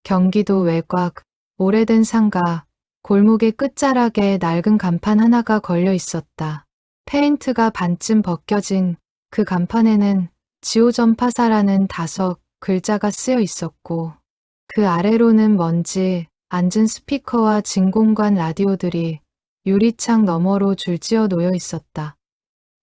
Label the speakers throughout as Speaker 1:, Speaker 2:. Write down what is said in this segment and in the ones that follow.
Speaker 1: 경기도 외곽, 오래된 상가, 골목의 끝자락에 낡은 간판 하나가 걸려 있었다. 페인트가 반쯤 벗겨진 그 간판에는 지오전파사라는 다섯 글자가 쓰여 있었고, 그 아래로는 먼지, 앉은 스피커와 진공관 라디오들이 유리창 너머로 줄지어 놓여 있었다.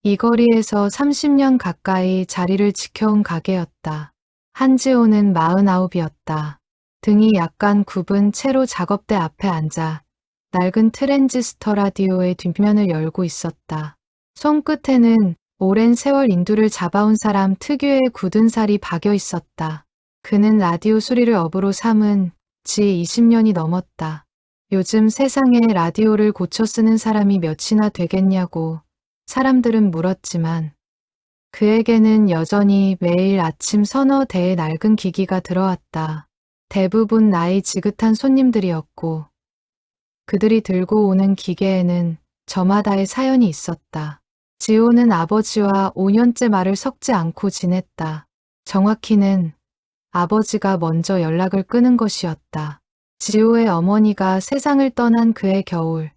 Speaker 1: 이 거리에서 30년 가까이 자리를 지켜온 가게였다. 한지호는 49이었다. 등이 약간 굽은 채로 작업대 앞에 앉아 낡은 트랜지스터 라디오의 뒷면을 열고 있었다. 손끝에는 오랜 세월 인두를 잡아온 사람 특유의 굳은 살이 박여 있었다. 그는 라디오 소리를 업으로 삼은 지 20년이 넘었다. 요즘 세상에 라디오를 고쳐 쓰는 사람이 몇이나 되겠냐고 사람들은 물었지만 그에게는 여전히 매일 아침 서너 대의 낡은 기기가 들어왔다. 대부분 나이 지긋한 손님들이었고 그들이 들고 오는 기계에는 저마다의 사연이 있었다. 지호는 아버지와 5년째 말을 섞지 않고 지냈다. 정확히는 아버지가 먼저 연락을 끊은 것이었다. 지호의 어머니가 세상을 떠난 그해 겨울,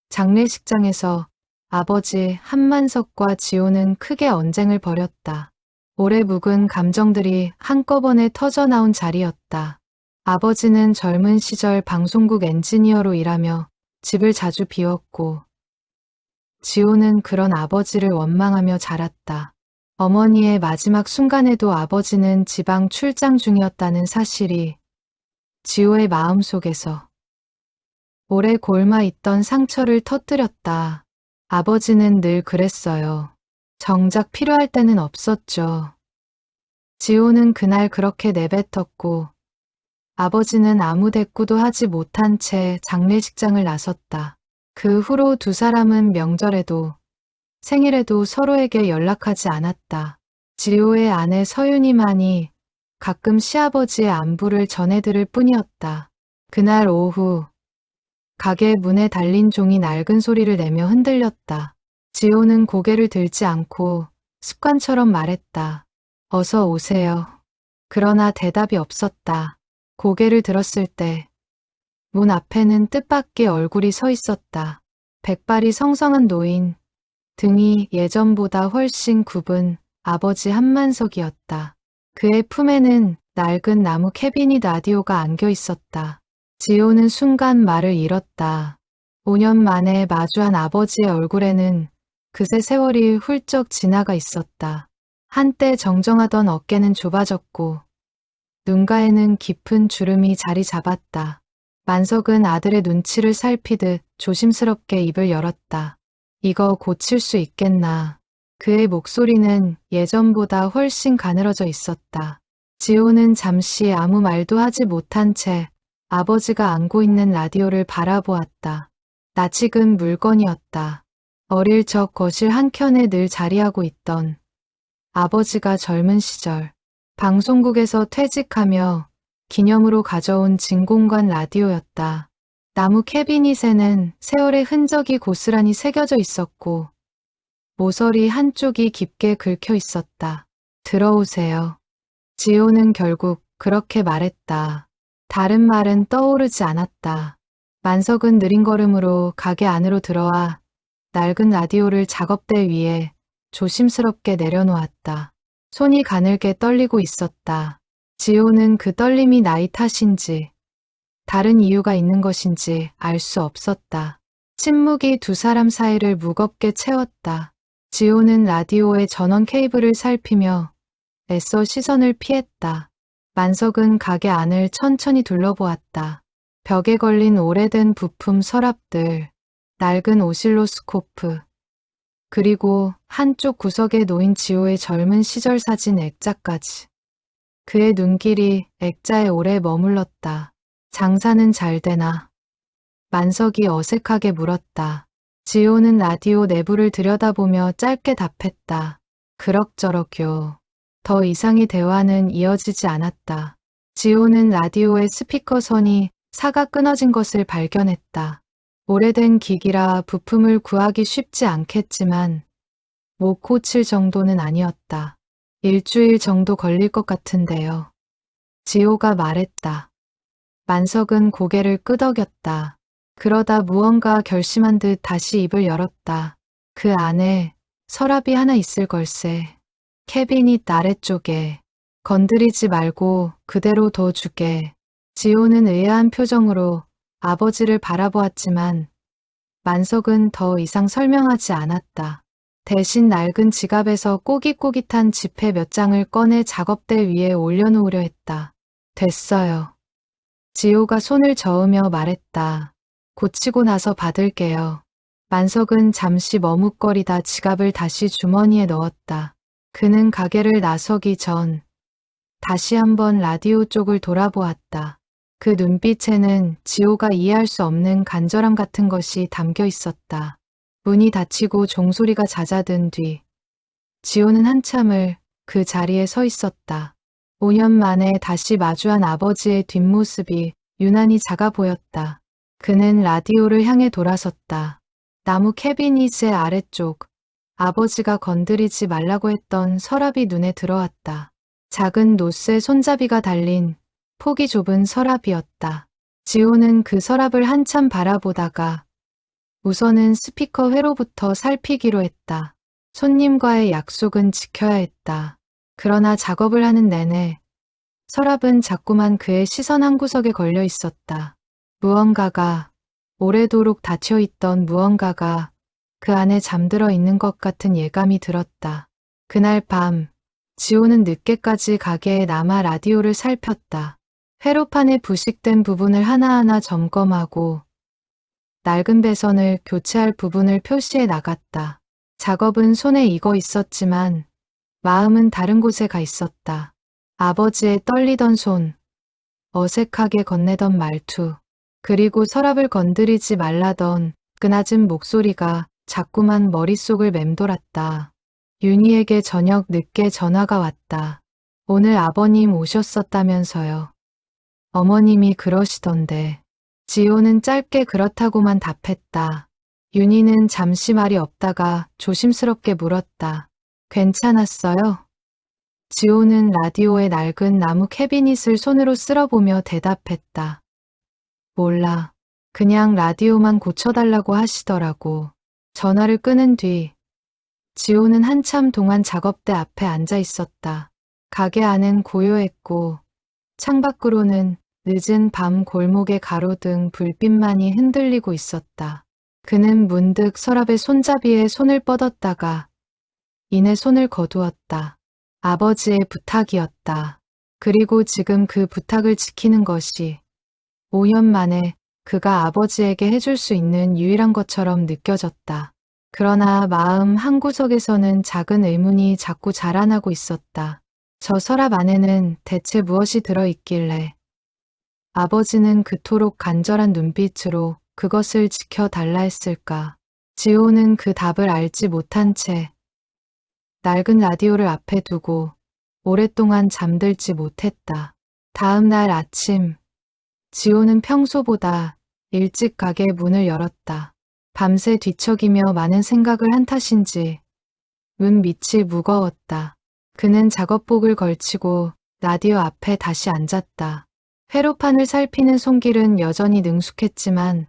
Speaker 1: 장례식장에서 아버지 한만석과 지호는 크게 언쟁을 벌였다. 오래 묵은 감정들이 한꺼번에 터져나온 자리였다. 아버지는 젊은 시절 방송국 엔지니어로 일하며 집을 자주 비웠고, 지호는 그런 아버지를 원망하며 자랐다. 어머니의 마지막 순간에도 아버지는 지방 출장 중이었다는 사실이 지호의 마음속에서 오래 골마 있던 상처를 터뜨렸다. 아버지는 늘 그랬어요. 정작 필요할 때는 없었죠. 지호는 그날 그렇게 내뱉었고 아버지는 아무 대꾸도 하지 못한 채 장례식장을 나섰다. 그 후로 두 사람은 명절에도 생일에도 서로에게 연락하지 않았다. 지호의 아내 서윤이만이 가끔 시아버지의 안부를 전해들을 뿐이었다. 그날 오후 가게 문에 달린 종이 낡은 소리를 내며 흔들렸다. 지호는 고개를 들지 않고 습관처럼 말했다. 어서 오세요. 그러나 대답이 없었다. 고개를 들었을 때 문 앞에는 뜻밖의 얼굴이 서 있었다. 백발이 성성한 노인, 등이 예전보다 훨씬 굽은 아버지 한만석이었다. 그의 품에는 낡은 나무 캐비닛 라디오가 안겨 있었다. 지호는 순간 말을 잃었다. 5년 만에 마주한 아버지의 얼굴에는 그새 세월이 훌쩍 지나가 있었다. 한때 정정하던 어깨는 좁아졌고 눈가에는 깊은 주름이 자리 잡았다. 만석은 아들의 눈치를 살피듯 조심스럽게 입을 열었다. 이거 고칠 수 있겠나. 그의 목소리는 예전보다 훨씬 가늘어져 있었다. 지호는 잠시 아무 말도 하지 못한 채 아버지가 안고 있는 라디오를 바라보았다. 낯익은 물건이었다. 어릴 적 거실 한켠에 늘 자리하고 있던 아버지가 젊은 시절 방송국에서 퇴직하며 기념으로 가져온 진공관 라디오였다. 나무 캐비닛에는 세월의 흔적이 고스란히 새겨져 있었고 모서리 한쪽이 깊게 긁혀 있었다. 들어오세요. 지호는 결국 그렇게 말했다. 다른 말은 떠오르지 않았다. 만석은 느린 걸음으로 가게 안으로 들어와 낡은 라디오를 작업대 위에 조심스럽게 내려놓았다. 손이 가늘게 떨리고 있었다. 지호는 그 떨림이 나이 탓인지 다른 이유가 있는 것인지 알 수 없었다. 침묵이 두 사람 사이를 무겁게 채웠다. 지호는 라디오의 전원 케이블을 살피며 애써 시선을 피했다. 만석은 가게 안을 천천히 둘러보았다. 벽에 걸린 오래된 부품 서랍들, 낡은 오실로스코프, 그리고 한쪽 구석에 놓인 지호의 젊은 시절 사진 액자까지. 그의 눈길이 액자에 오래 머물렀다. 장사는 잘 되나? 만석이 어색하게 물었다. 지호는 라디오 내부를 들여다보며 짧게 답했다. 그럭저럭요. 더 이상의 대화는 이어지지 않았다. 지호는 라디오의 스피커 선이 사가 끊어진 것을 발견했다. 오래된 기기라 부품을 구하기 쉽지 않겠지만 못 고칠 정도는 아니었다. 일주일 정도 걸릴 것 같은데요. 지호가 말했다. 만석은 고개를 끄덕였다. 그러다 무언가 결심한 듯 다시 입을 열었다. 그 안에 서랍이 하나 있을 걸세. 캐비닛 아래쪽에. 건드리지 말고 그대로 둬주게. 지호는 의아한 표정으로 아버지를 바라보았지만 만석은 더 이상 설명하지 않았다. 대신 낡은 지갑에서 꼬깃꼬깃한 지폐 몇 장을 꺼내 작업대 위에 올려놓으려 했다. 됐어요. 지호가 손을 저으며 말했다. 고치고 나서 받을게요. 만석은 잠시 머뭇거리다 지갑을 다시 주머니에 넣었다. 그는 가게를 나서기 전 다시 한번 라디오 쪽을 돌아보았다. 그 눈빛에는 지호가 이해할 수 없는 간절함 같은 것이 담겨 있었다. 문이 닫히고 종소리가 잦아든 뒤 지호는 한참을 그 자리에 서 있었다. 5년 만에 다시 마주한 아버지의 뒷모습이 유난히 작아 보였다. 그는 라디오를 향해 돌아섰다. 나무 캐비닛의 아래쪽, 아버지가 건드리지 말라고 했던 서랍이 눈에 들어왔다. 작은 노쇠 손잡이가 달린 폭이 좁은 서랍이었다. 지호는 그 서랍을 한참 바라보다가 우선은 스피커 회로부터 살피기로 했다. 손님과의 약속은 지켜야 했다. 그러나 작업을 하는 내내 서랍은 자꾸만 그의 시선 한 구석에 걸려 있었다. 무언가가, 오래도록 닫혀있던 무언가가 그 안에 잠들어 있는 것 같은 예감이 들었다. 그날 밤, 지호는 늦게까지 가게에 남아 라디오를 살폈다. 회로판의 부식된 부분을 하나하나 점검하고 낡은 배선을 교체할 부분을 표시해 나갔다. 작업은 손에 익어 있었지만 마음은 다른 곳에 가 있었다. 아버지의 떨리던 손, 어색하게 건네던 말투, 그리고 서랍을 건드리지 말라던 그 낮은 목소리가 자꾸만 머릿속을 맴돌았다. 윤희에게 저녁 늦게 전화가 왔다. 오늘 아버님 오셨었다면서요. 어머님이 그러시던데. 지호는 짧게 그렇다고만 답했다. 윤희는 잠시 말이 없다가 조심스럽게 물었다. 괜찮았어요? 지호는 라디오의 낡은 나무 캐비닛을 손으로 쓸어보며 대답했다. 몰라. 그냥 라디오만 고쳐달라고 하시더라고. 전화를 끊은 뒤 지호는 한참 동안 작업대 앞에 앉아 있었다. 가게 안은 고요했고 창밖으로는 늦은 밤 골목의 가로등 불빛만이 흔들리고 있었다. 그는 문득 서랍의 손잡이에 손을 뻗었다가 이내 손을 거두었다. 아버지의 부탁이었다. 그리고 지금 그 부탁을 지키는 것이 5년 만에 그가 아버지에게 해줄 수 있는 유일한 것처럼 느껴졌다. 그러나 마음 한구석에서는 작은 의문이 자꾸 자라나고 있었다. 저 서랍 안에는 대체 무엇이 들어있길래 아버지는 그토록 간절한 눈빛으로 그것을 지켜달라 했을까? 지호는 그 답을 알지 못한 채 낡은 라디오를 앞에 두고 오랫동안 잠들지 못했다. 다음 날 아침, 지호는 평소보다 일찍 가게 문을 열었다. 밤새 뒤척이며 많은 생각을 한 탓인지 문 밑이 무거웠다. 그는 작업복을 걸치고 라디오 앞에 다시 앉았다. 회로판을 살피는 손길은 여전히 능숙했지만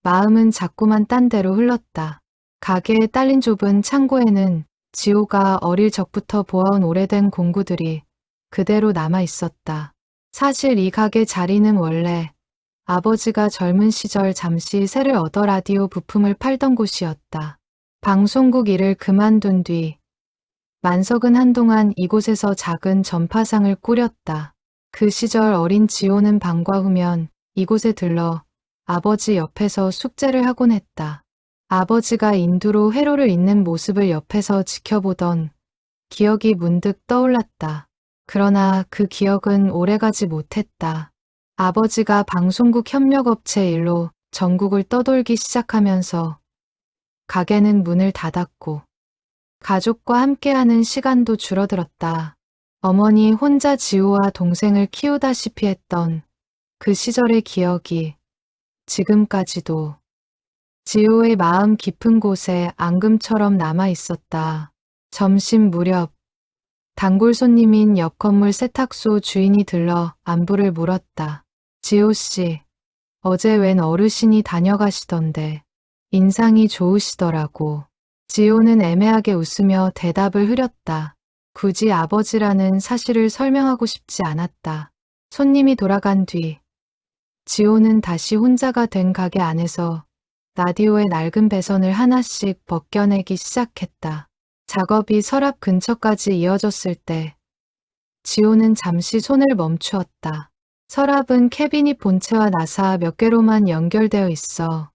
Speaker 1: 마음은 자꾸만 딴 데로 흘렀다. 가게에 딸린 좁은 창고에는 지호가 어릴 적부터 보아온 오래된 공구들이 그대로 남아 있었다. 사실 이 가게 자리는 원래 아버지가 젊은 시절 잠시 새를 얻어 라디오 부품을 팔던 곳이었다. 방송국 일을 그만둔 뒤 만석은 한동안 이곳에서 작은 전파상을 꾸렸다. 그 시절 어린 지호는 방과 후면 이곳에 들러 아버지 옆에서 숙제를 하곤 했다. 아버지가 인두로 회로를 잇는 모습을 옆에서 지켜보던 기억이 문득 떠올랐다. 그러나 그 기억은 오래가지 못했다. 아버지가 방송국 협력업체 일로 전국을 떠돌기 시작하면서 가게는 문을 닫았고 가족과 함께하는 시간도 줄어들었다. 어머니 혼자 지호와 동생을 키우다시피 했던 그 시절의 기억이 지금까지도 지호의 마음 깊은 곳에 앙금처럼 남아 있었다. 점심 무렵 단골 손님인 옆 건물 세탁소 주인이 들러 안부를 물었다. 지호 씨, 어제 웬 어르신이 다녀가시던데 인상이 좋으시더라고. 지호는 애매하게 웃으며 대답을 흐렸다. 굳이 아버지라는 사실을 설명하고 싶지 않았다. 손님이 돌아간 뒤 지호는 다시 혼자가 된 가게 안에서 라디오의 낡은 배선을 하나씩 벗겨내기 시작했다. 작업이 서랍 근처까지 이어졌을 때 지호는 잠시 손을 멈추었다. 서랍은 캐비닛 본체와 나사 몇 개로만 연결되어 있어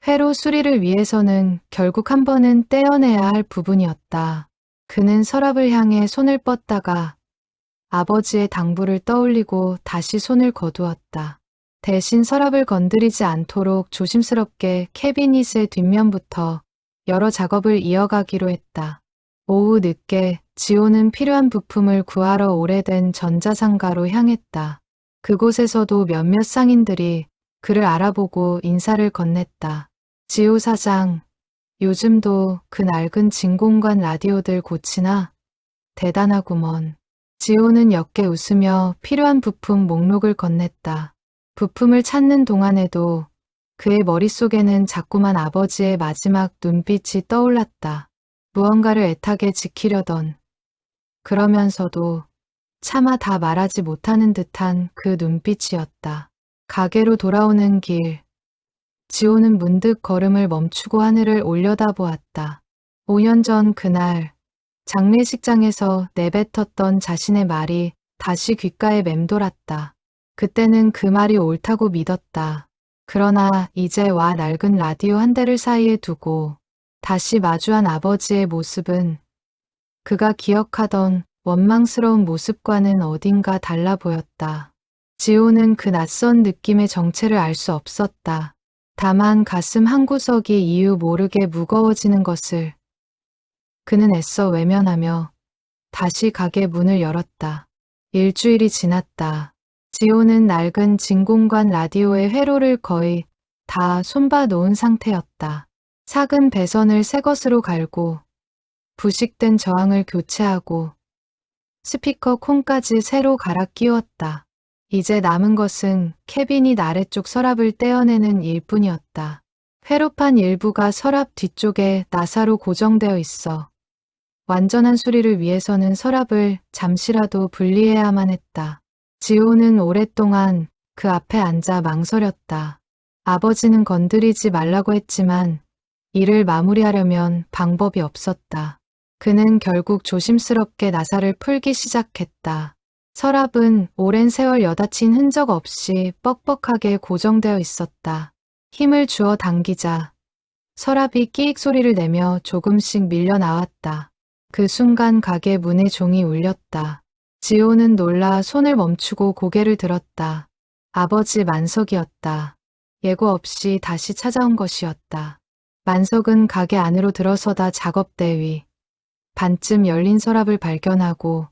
Speaker 1: 회로 수리를 위해서는 결국 한 번은 떼어내야 할 부분이었다. 그는 서랍을 향해 손을 뻗다가 아버지의 당부를 떠올리고 다시 손을 거두었다. 대신 서랍을 건드리지 않도록 조심스럽게 캐비닛의 뒷면부터 여러 작업을 이어가기로 했다. 오후 늦게 지호는 필요한 부품을 구하러 오래된 전자상가로 향했다. 그곳에서도 몇몇 상인들이 그를 알아보고 인사를 건넸다. 지호 사장, 요즘도 그 낡은 진공관 라디오들 고치나? 대단하구먼. 지호는 옅게 웃으며 필요한 부품 목록을 건넸다. 부품을 찾는 동안에도 그의 머릿속에는 자꾸만 아버지의 마지막 눈빛이 떠올랐다. 무언가를 애타게 지키려던, 그러면서도 차마 다 말하지 못하는 듯한 그 눈빛이었다. 가게로 돌아오는 길, 지호는 문득 걸음을 멈추고 하늘을 올려다보았다. 5년 전 그날 장례식장에서 내뱉었던 자신의 말이 다시 귓가에 맴돌았다. 그때는 그 말이 옳다고 믿었다. 그러나 이제 와 낡은 라디오 한 대를 사이에 두고 다시 마주한 아버지의 모습은 그가 기억하던 원망스러운 모습과는 어딘가 달라 보였다. 지호는 그 낯선 느낌의 정체를 알 수 없었다. 다만 가슴 한구석이 이유 모르게 무거워지는 것을 그는 애써 외면하며 다시 가게 문을 열었다. 일주일이 지났다. 지호는 낡은 진공관 라디오의 회로를 거의 다 손봐 놓은 상태였다. 삭은 배선을 새 것으로 갈고 부식된 저항을 교체하고 스피커 콩까지 새로 갈아 끼웠다. 이제 남은 것은 캐비닛 아래쪽 서랍을 떼어내는 일뿐이었다. 회로판 일부가 서랍 뒤쪽에 나사로 고정되어 있어 완전한 수리를 위해서는 서랍을 잠시라도 분리해야만 했다. 지호는 오랫동안 그 앞에 앉아 망설였다. 아버지는 건드리지 말라고 했지만 일을 마무리하려면 방법이 없었다. 그는 결국 조심스럽게 나사를 풀기 시작했다. 서랍은 오랜 세월 여닫힌 흔적 없이 뻑뻑하게 고정되어 있었다. 힘을 주어 당기자 서랍이 끼익 소리를 내며 조금씩 밀려 나왔다. 그 순간 가게 문의 종이 울렸다. 지호는 놀라 손을 멈추고 고개를 들었다. 아버지 만석이었다. 예고 없이 다시 찾아온 것이었다. 만석은 가게 안으로 들어서다 작업대 위 반쯤 열린 서랍을 발견하고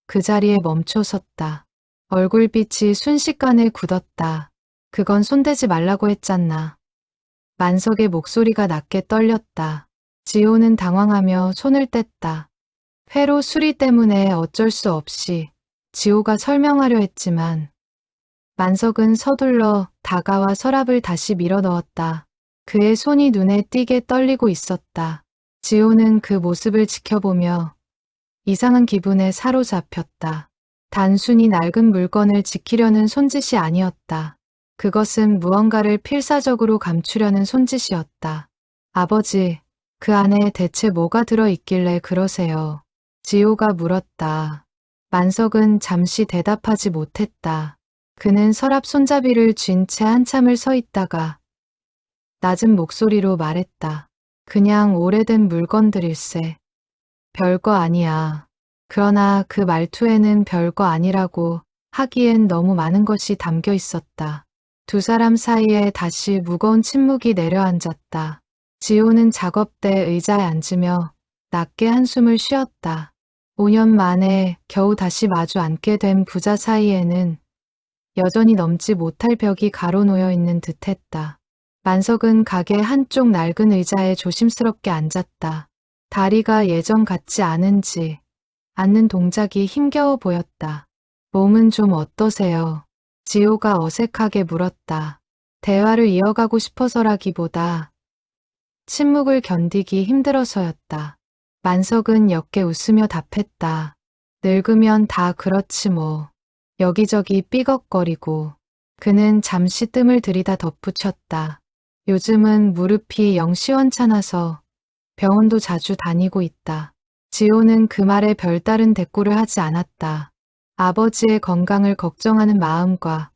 Speaker 1: 그 자리에 멈춰 섰다. 얼굴빛이 순식간에 굳었다. 그건 손대지 말라고 했잖아. 만석의 목소리가 낮게 떨렸다. 지호는 당황하며 손을 뗐다. 회로 수리 때문에 어쩔 수 없이 지호가 설명하려 했지만 만석은 서둘러 다가와 서랍을 다시 밀어 넣었다. 그의 손이 눈에 띄게 떨리고 있었다. 지호는 그 모습을 지켜보며 이상한 기분에 사로잡혔다. 단순히 낡은 물건을 지키려는 손짓이 아니었다. 그것은 무언가를 필사적으로 감추려는 손짓이었다. 아버지, 그 안에 대체 뭐가 들어있길래 그러세요? 지호가 물었다. 만석은 잠시 대답하지 못했다. 그는 서랍 손잡이를 쥔 채 한참을 서 있다가 낮은 목소리로 말했다. 그냥 오래된 물건들일세. 별거 아니야. 그러나 그 말투에는 별거 아니라고 하기엔 너무 많은 것이 담겨 있었다. 두 사람 사이에 다시 무거운 침묵이 내려앉았다. 지호는 작업대 의자에 앉으며 낮게 한숨을 쉬었다. 5년 만에 겨우 다시 마주 앉게 된 부자 사이에는 여전히 넘지 못할 벽이 가로놓여 있는 듯했다. 만석은 가게 한쪽 낡은 의자에 조심스럽게 앉았다. 다리가 예전 같지 않은지 앉는 동작이 힘겨워 보였다. 몸은 좀 어떠세요? 지호가 어색하게 물었다. 대화를 이어가고 싶어서라기보다 침묵을 견디기 힘들어서였다. 만석은 옅게 웃으며 답했다. 늙으면 다 그렇지 뭐. 여기저기 삐걱거리고. 그는 잠시 뜸을 들이다 덧붙였다. 요즘은 무릎이 영 시원찮아서 병원도 자주 다니고 있다. 지호는 그 말에 별다른 대꾸를 하지 않았다. 아버지의 건강을 걱정하는 마음과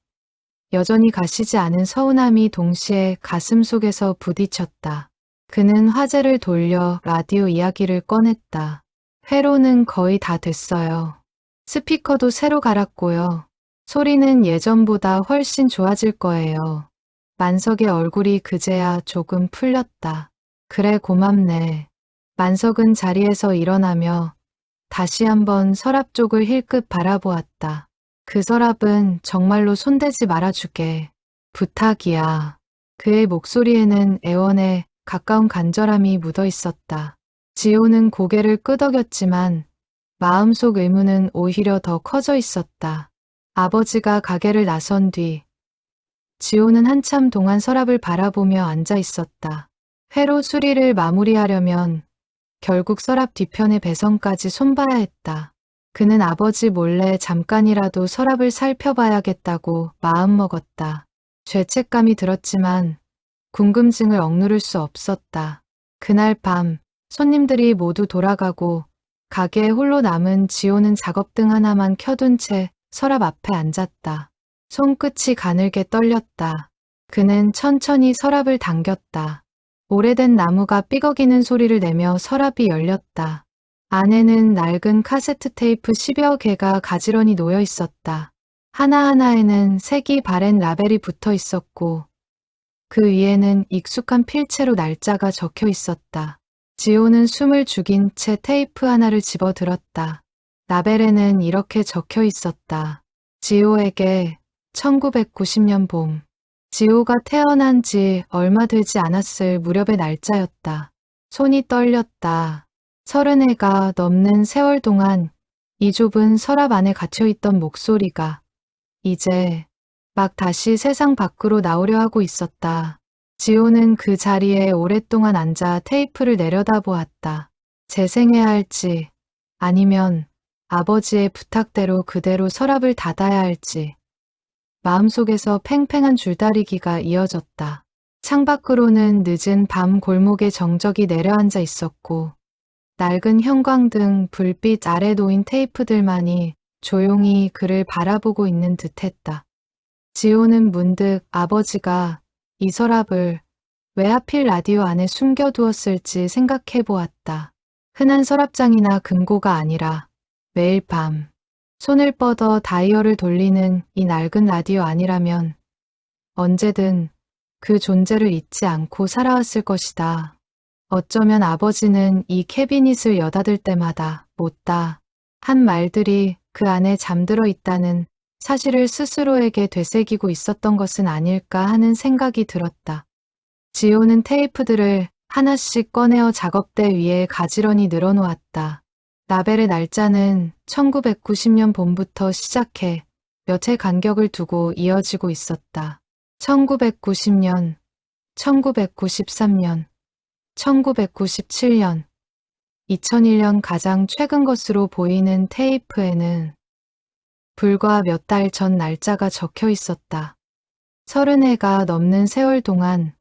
Speaker 1: 여전히 가시지 않은 서운함이 동시에 가슴 속에서 부딪혔다. 그는 화제를 돌려 라디오 이야기를 꺼냈다. 회로는 거의 다 됐어요. 스피커도 새로 갈았고요. 소리는 예전보다 훨씬 좋아질 거예요. 만석의 얼굴이 그제야 조금 풀렸다. 그래 고맙네. 만석은 자리에서 일어나며 다시 한번 서랍 쪽을 힐끗 바라보았다. 그 서랍은 정말로 손대지 말아주게. 부탁이야. 그의 목소리에는 애원에 가까운 간절함이 묻어 있었다. 지호는 고개를 끄덕였지만 마음속 의문은 오히려 더 커져 있었다. 아버지가 가게를 나선 뒤 지호는 한참 동안 서랍을 바라보며 앉아 있었다. 회로 수리를 마무리하려면 결국 서랍 뒤편의 배선까지 손봐야 했다. 그는 아버지 몰래 잠깐이라도 서랍을 살펴봐야겠다고 마음먹었다. 죄책감이 들었지만 궁금증을 억누를 수 없었다. 그날 밤 손님들이 모두 돌아가고 가게에 홀로 남은 지호는 작업등 하나만 켜둔 채 서랍 앞에 앉았다. 손끝이 가늘게 떨렸다. 그는 천천히 서랍을 당겼다. 오래된 나무가 삐걱이는 소리를 내며 서랍이 열렸다. 안에는 낡은 카세트 테이프 10여 개가 가지런히 놓여 있었다. 하나하나에는 색이 바랜 라벨이 붙어 있었고 그 위에는 익숙한 필체로 날짜가 적혀 있었다. 지호는 숨을 죽인 채 테이프 하나를 집어들었다. 라벨에는 이렇게 적혀 있었다. 지호에게 1990년 봄. 지호가 태어난 지 얼마 되지 않았을 무렵의 날짜였다. 손이 떨렸다. 30해가 넘는 세월 동안 이 좁은 서랍 안에 갇혀있던 목소리가 이제 막 다시 세상 밖으로 나오려 하고 있었다. 지호는 그 자리에 오랫동안 앉아 테이프를 내려다보았다. 재생해야 할지 아니면 아버지의 부탁대로 그대로 서랍을 닫아야 할지 마음속에서 팽팽한 줄다리기가 이어졌다. 창밖으로는 늦은 밤 골목에 정적이 내려앉아 있었고 낡은 형광등 불빛 아래 놓인 테이프들만이 조용히 그를 바라보고 있는 듯했다. 지호는 문득 아버지가 이 서랍을 왜 하필 라디오 안에 숨겨두었을지 생각해 보았다. 흔한 서랍장이나 금고가 아니라 매일 밤 손을 뻗어 다이얼을 돌리는 이 낡은 라디오 아니라면 언제든 그 존재를 잊지 않고 살아왔을 것이다. 어쩌면 아버지는 이 캐비닛을 여닫을 때마다 못다 한 말들이 그 안에 잠들어 있다는 사실을 스스로에게 되새기고 있었던 것은 아닐까 하는 생각이 들었다. 지호는 테이프들을 하나씩 꺼내어 작업대 위에 가지런히 늘어놓았다. 라벨의 날짜는 1990년 봄부터 시작해 몇 해 간격을 두고 이어지고 있었다. 1990년, 1993년, 1997년, 2001년 가장 최근 것으로 보이는 테이프에는 불과 몇 달 전 날짜가 적혀 있었다. 30해가 넘는 세월 동안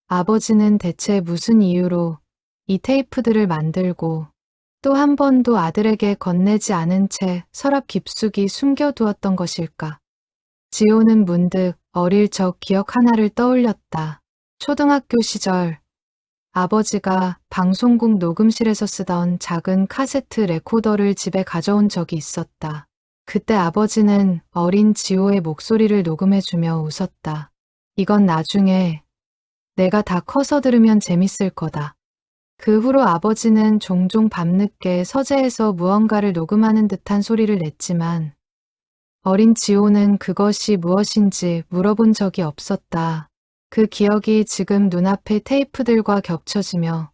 Speaker 1: 아버지는 대체 무슨 이유로 이 테이프들을 만들고 또 한 번도 아들에게 건네지 않은 채 서랍 깊숙이 숨겨두었던 것일까? 지호는 문득 어릴 적 기억 하나를 떠올렸다. 초등학교 시절 아버지가 방송국 녹음실에서 쓰던 작은 카세트 레코더를 집에 가져온 적이 있었다. 그때 아버지는 어린 지호의 목소리를 녹음해주며 웃었다. 이건 나중에 내가 다 커서 들으면 재밌을 거다. 그 후로 아버지는 종종 밤늦게 서재에서 무언가를 녹음하는 듯한 소리를 냈지만 어린 지호는 그것이 무엇인지 물어본 적이 없었다. 그 기억이 지금 눈앞의 테이프들과 겹쳐지며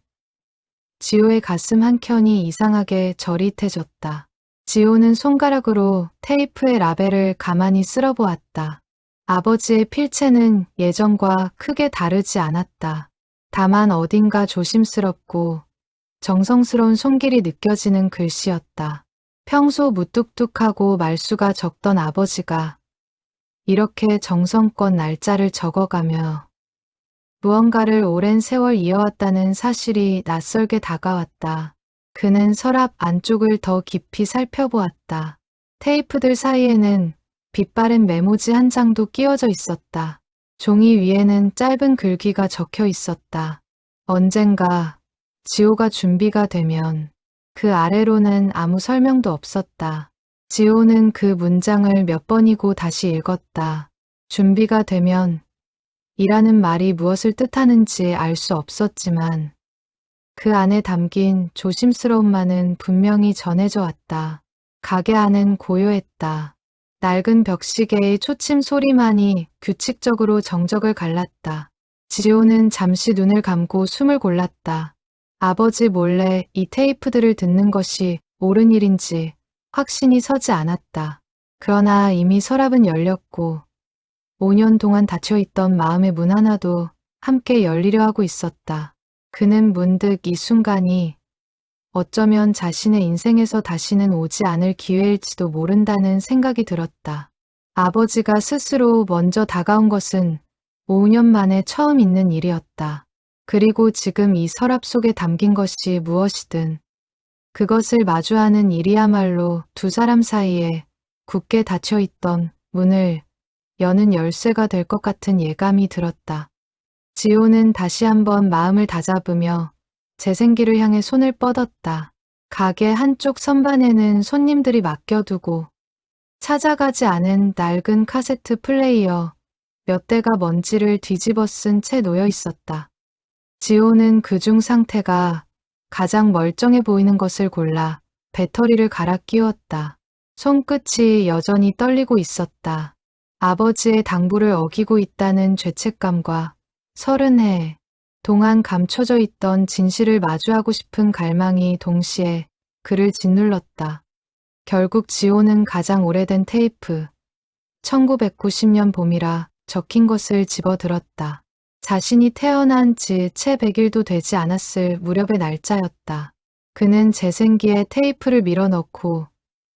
Speaker 1: 지호의 가슴 한켠이 이상하게 저릿해졌다. 지호는 손가락으로 테이프의 라벨을 가만히 쓸어보았다. 아버지의 필체는 예전과 크게 다르지 않았다. 다만 어딘가 조심스럽고 정성스러운 손길이 느껴지는 글씨였다. 평소 무뚝뚝하고 말수가 적던 아버지가 이렇게 정성껏 날짜를 적어가며 무언가를 오랜 세월 이어왔다는 사실이 낯설게 다가왔다. 그는 서랍 안쪽을 더 깊이 살펴보았다. 테이프들 사이에는 빛바랜 메모지 한 장도 끼워져 있었다. 종이 위에는 짧은 글귀가 적혀 있었다. 언젠가 지호가 준비가 되면. 그 아래로는 아무 설명도 없었다. 지호는 그 문장을 몇 번이고 다시 읽었다. 준비가 되면 이라는 말이 무엇을 뜻하는지 알 수 없었지만 그 안에 담긴 조심스러움만은 분명히 전해져 왔다. 가게 안은 고요했다. 낡은 벽시계의 초침 소리만이 규칙적으로 정적을 갈랐다. 지호는 잠시 눈을 감고 숨을 골랐다. 아버지 몰래 이 테이프들을 듣는 것이 옳은 일인지 확신이 서지 않았다. 그러나 이미 서랍은 열렸고 5년 동안 닫혀있던 마음의 문 하나도 함께 열리려 하고 있었다. 그는 문득 이 순간이 어쩌면 자신의 인생에서 다시는 오지 않을 기회일지도 모른다는 생각이 들었다. 아버지가 스스로 먼저 다가온 것은 5년 만에 처음 있는 일이었다. 그리고 지금 이 서랍 속에 담긴 것이 무엇이든 그것을 마주하는 일이야말로 두 사람 사이에 굳게 닫혀있던 문을 여는 열쇠가 될 것 같은 예감이 들었다. 지호는 다시 한번 마음을 다잡으며 재생기를 향해 손을 뻗었다. 가게 한쪽 선반에는 손님들이 맡겨두고 찾아가지 않은 낡은 카세트 플레이어 몇 대가 먼지를 뒤집어 쓴 채 놓여 있었다. 지호는 그중 상태가 가장 멀쩡해 보이는 것을 골라 배터리를 갈아 끼웠다. 손끝이 여전히 떨리고 있었다. 아버지의 당부를 어기고 있다는 죄책감과 30해 동안 감춰져 있던 진실을 마주하고 싶은 갈망이 동시에 그를 짓눌렀다. 결국 지호는 가장 오래된 테이프, 1990년 봄이라 적힌 것을 집어들었다. 자신이 태어난 지 채 100일도 되지 않았을 무렵의 날짜였다. 그는 재생기에 테이프를 밀어넣고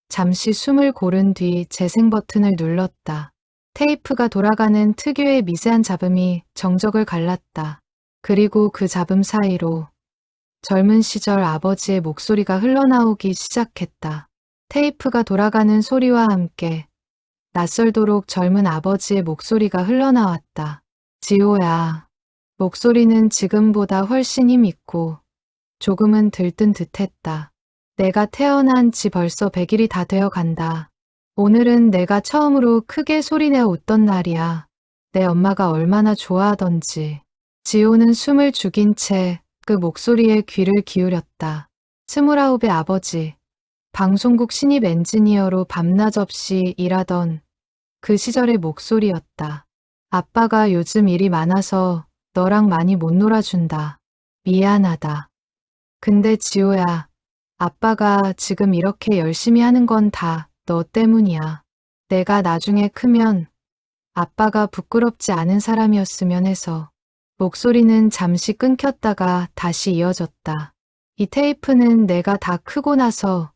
Speaker 1: 잠시 숨을 고른 뒤 재생 버튼을 눌렀다. 테이프가 돌아가는 특유의 미세한 잡음이 정적을 갈랐다. 그리고 그 잡음 사이로 젊은 시절 아버지의 목소리가 흘러나오기 시작했다. 테이프가 돌아가는 소리와 함께 낯설도록 젊은 아버지의 목소리가 흘러나왔다. 지호야. 목소리는 지금보다 훨씬 힘있고 조금은 들뜬 듯했다. 내가 태어난 지 벌써 100일이 다 되어 간다. 오늘은 내가 처음으로 크게 소리내어 웃던 날이야. 내 엄마가 얼마나 좋아하던지. 지호는 숨을 죽인 채 그 목소리에 귀를 기울였다. 29의 아버지. 방송국 신입 엔지니어로 밤낮 없이 일하던 그 시절의 목소리였다. 아빠가 요즘 일이 많아서 너랑 많이 못 놀아준다. 미안하다. 근데 지호야, 아빠가 지금 이렇게 열심히 하는 건 다 너 때문이야. 내가 나중에 크면 아빠가 부끄럽지 않은 사람이었으면 해서. 목소리는 잠시 끊겼다가 다시 이어졌다. 이 테이프는 내가 다 크고 나서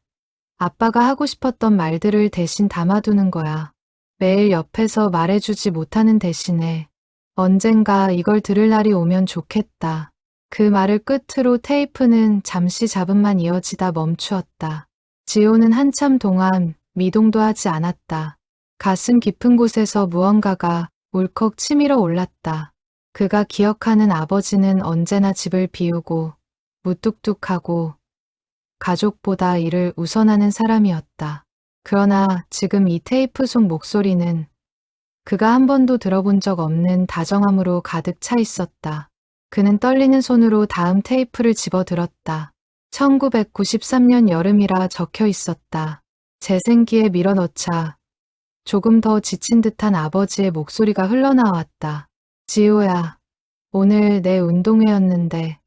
Speaker 1: 아빠가 하고 싶었던 말들을 대신 담아두는 거야. 매일 옆에서 말해주지 못하는 대신에 언젠가 이걸 들을 날이 오면 좋겠다. 그 말을 끝으로 테이프는 잠시 잡음만 이어지다 멈추었다. 지호는 한참 동안 미동도 하지 않았다. 가슴 깊은 곳에서 무언가가 울컥 치밀어 올랐다. 그가 기억하는 아버지는 언제나 집을 비우고 무뚝뚝하고 가족보다 일을 우선하는 사람이었다. 그러나 지금 이 테이프 속 목소리는 그가 한 번도 들어본 적 없는 다정함으로 가득 차 있었다. 그는 떨리는 손으로 다음 테이프를 집어들었다. 1993년 여름이라 적혀 있었다. 재생기에 밀어넣자 조금 더 지친 듯한 아버지의 목소리가 흘러나왔다. 지호야, 오늘 내 운동회였는데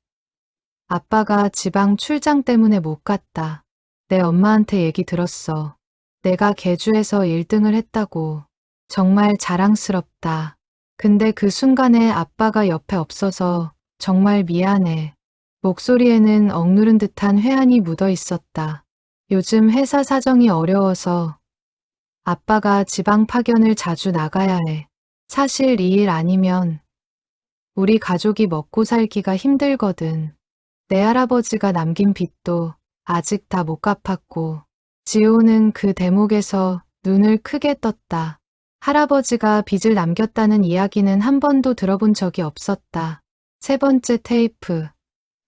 Speaker 1: 아빠가 지방 출장 때문에 못 갔다. 내 엄마한테 얘기 들었어. 내가 계주에서 1등을 했다고. 정말 자랑스럽다. 근데 그 순간에 아빠가 옆에 없어서 정말 미안해. 목소리에는 억누른 듯한 회한이 묻어 있었다. 요즘 회사 사정이 어려워서 아빠가 지방 파견을 자주 나가야 해. 사실 이 일 아니면 우리 가족이 먹고 살기가 힘들거든. 내 할아버지가 남긴 빚도 아직 다 못 갚았고. 지호는 그 대목에서 눈을 크게 떴다. 할아버지가 빚을 남겼다는 이야기는 한 번도 들어본 적이 없었다. 세 번째 테이프.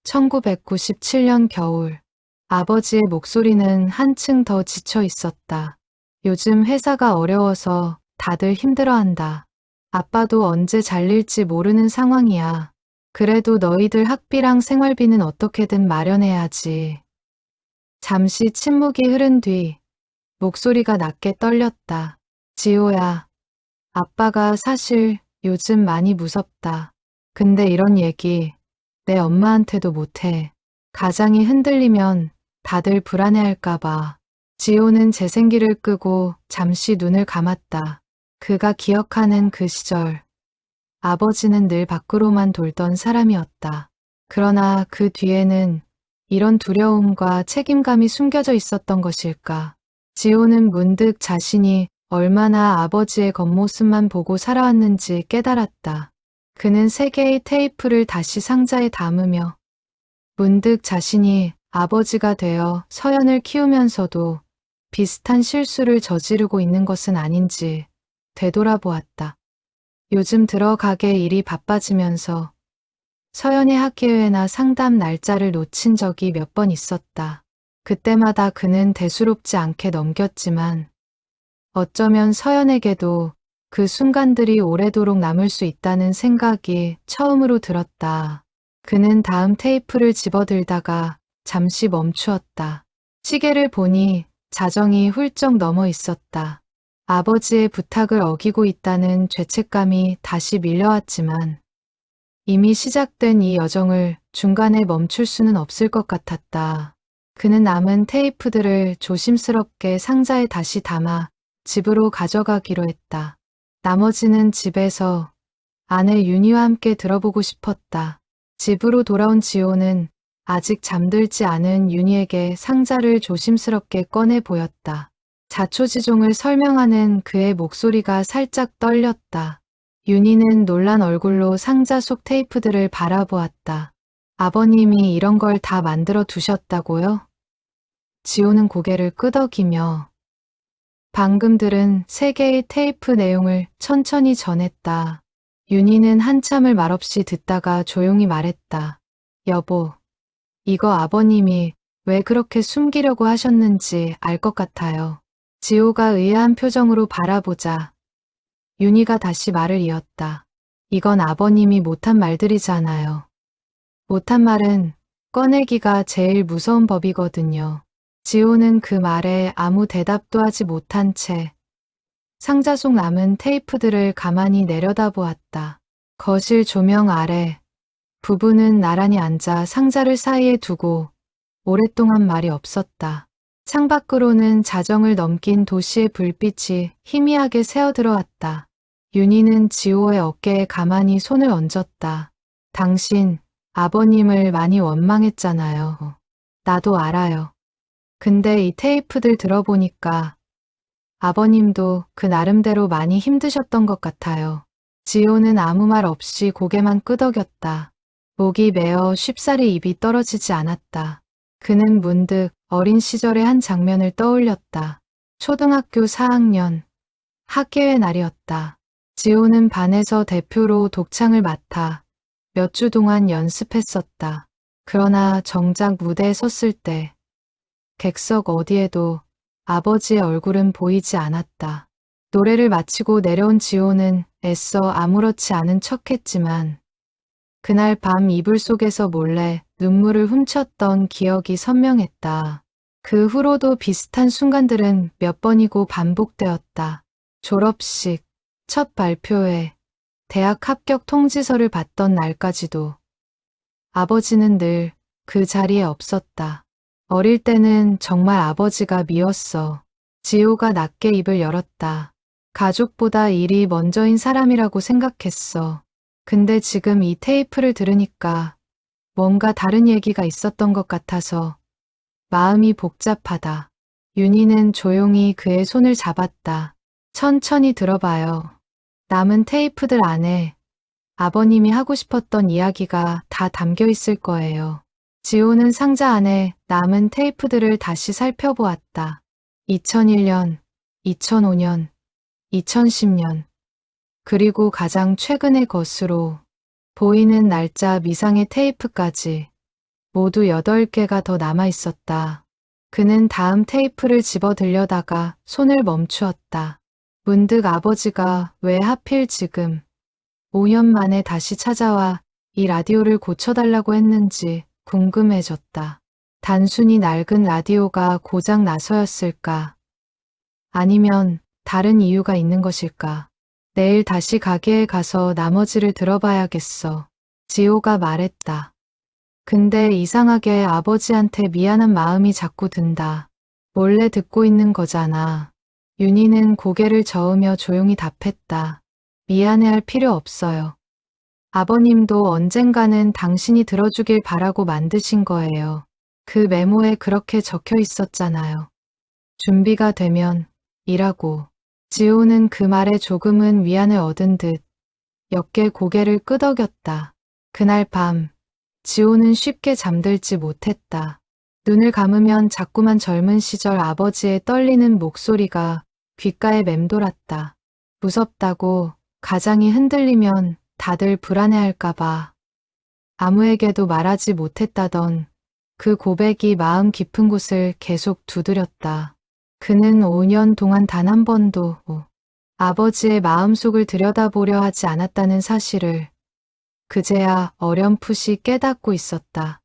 Speaker 1: 1997년 겨울. 아버지의 목소리는 한층 더 지쳐 있었다. 요즘 회사가 어려워서 다들 힘들어한다. 아빠도 언제 잘릴지 모르는 상황이야. 그래도 너희들 학비랑 생활비는 어떻게든 마련해야지. 잠시 침묵이 흐른 뒤 목소리가 낮게 떨렸다. 지호야, 아빠가 사실 요즘 많이 무섭다. 근데 이런 얘기 내 엄마한테도 못해. 가장이 흔들리면 다들 불안해할까봐. 지호는 재생기를 끄고 잠시 눈을 감았다. 그가 기억하는 그 시절. 아버지는 늘 밖으로만 돌던 사람이었다. 그러나 그 뒤에는 이런 두려움과 책임감이 숨겨져 있었던 것일까. 지호는 문득 자신이 얼마나 아버지의 겉모습만 보고 살아왔는지 깨달았다. 그는 3개의 테이프를 다시 상자에 담으며 문득 자신이 아버지가 되어 서연을 키우면서도 비슷한 실수를 저지르고 있는 것은 아닌지 되돌아보았다. 요즘 들어 가게 일이 바빠지면서 서연의 학예회나 상담 날짜를 놓친 적이 몇 번 있었다. 그때마다 그는 대수롭지 않게 넘겼지만 어쩌면 서연에게도 그 순간들이 오래도록 남을 수 있다는 생각이 처음으로 들었다. 그는 다음 테이프를 집어들다가 잠시 멈추었다. 시계를 보니 자정이 훌쩍 넘어 있었다. 아버지의 부탁을 어기고 있다는 죄책감이 다시 밀려왔지만 이미 시작된 이 여정을 중간에 멈출 수는 없을 것 같았다. 그는 남은 테이프들을 조심스럽게 상자에 다시 담아 집으로 가져가기로 했다. 나머지는 집에서 아내 윤희와 함께 들어보고 싶었다. 집으로 돌아온 지호는 아직 잠들지 않은 윤희에게 상자를 조심스럽게 꺼내 보였다. 자초지종을 설명하는 그의 목소리가 살짝 떨렸다. 윤희는 놀란 얼굴로 상자 속 테이프들을 바라보았다. 아버님이 이런 걸 다 만들어 두셨다고요? 지호는 고개를 끄덕이며 방금 들은 3개의 테이프 내용을 천천히 전했다. 윤희는 한참을 말없이 듣다가 조용히 말했다. 여보, 이거 아버님이 왜 그렇게 숨기려고 하셨는지 알 것 같아요. 지호가 의아한 표정으로 바라보자 윤희가 다시 말을 이었다. 이건 아버님이 못한 말들이잖아요. 못한 말은 꺼내기가 제일 무서운 법이거든요. 지호는 그 말에 아무 대답도 하지 못한 채 상자 속 남은 테이프들을 가만히 내려다보았다. 거실 조명 아래 부부는 나란히 앉아 상자를 사이에 두고 오랫동안 말이 없었다. 창밖으로는 자정을 넘긴 도시의 불빛이 희미하게 새어들어왔다. 윤희는 지호의 어깨에 가만히 손을 얹었다. 당신, 아버님을 많이 원망했잖아요. 나도 알아요. 근데 이 테이프들 들어보니까 아버님도 그 나름대로 많이 힘드셨던 것 같아요. 지호는 아무 말 없이 고개만 끄덕였다. 목이 메어 쉽사리 입이 떨어지지 않았다. 그는 문득 어린 시절의 한 장면을 떠올렸다. 초등학교 4학년 학예회 날이었다. 지호는 반에서 대표로 독창을 맡아 몇 주 동안 연습했었다. 그러나 정작 무대에 섰을 때 객석 어디에도 아버지의 얼굴은 보이지 않았다. 노래를 마치고 내려온 지호는 애써 아무렇지 않은 척했지만 그날 밤 이불 속에서 몰래 눈물을 훔쳤던 기억이 선명했다. 그 후로도 비슷한 순간들은 몇 번이고 반복되었다. 졸업식, 첫 발표회, 대학 합격 통지서를 받던 날까지도 아버지는 늘 그 자리에 없었다. 어릴 때는 정말 아버지가 미웠어. 지호가 낮게 입을 열었다. 가족보다 일이 먼저인 사람이라고 생각했어. 근데 지금 이 테이프를 들으니까 뭔가 다른 얘기가 있었던 것 같아서 마음이 복잡하다. 윤희는 조용히 그의 손을 잡았다. 천천히 들어봐요. 남은 테이프들 안에 아버님이 하고 싶었던 이야기가 다 담겨 있을 거예요. 지호는 상자 안에 남은 테이프들을 다시 살펴보았다. 2001년, 2005년, 2010년, 그리고 가장 최근의 것으로 보이는 날짜 미상의 테이프까지 모두 8개가 더 남아 있었다. 그는 다음 테이프를 집어 들려다가 손을 멈추었다. 문득 아버지가 왜 하필 지금 5년 만에 다시 찾아와 이 라디오를 고쳐달라고 했는지 궁금해졌다. 단순히 낡은 라디오가 고장 나서였을까? 아니면 다른 이유가 있는 것일까? 내일 다시 가게에 가서 나머지를 들어봐야겠어. 지호가 말했다. 근데 이상하게 아버지한테 미안한 마음이 자꾸 든다. 몰래 듣고 있는 거잖아. 윤희는 고개를 저으며 조용히 답했다. 미안해할 필요 없어요. 아버님도 언젠가는 당신이 들어주길 바라고 만드신 거예요. 그 메모에 그렇게 적혀 있었잖아요. 준비가 되면 이라고. 지호는 그 말에 조금은 위안을 얻은 듯 역게 고개를 끄덕였다. 그날 밤 지호는 쉽게 잠들지 못했다. 눈을 감으면 자꾸만 젊은 시절 아버지의 떨리는 목소리가 귓가에 맴돌았다. 무섭다고, 가장이 흔들리면 다들 불안해할까봐 아무에게도 말하지 못했다던 그 고백이 마음 깊은 곳을 계속 두드렸다. 그는 5년 동안 단 한 번도 아버지의 마음속을 들여다보려 하지 않았다는 사실을 그제야 어렴풋이 깨닫고 있었다.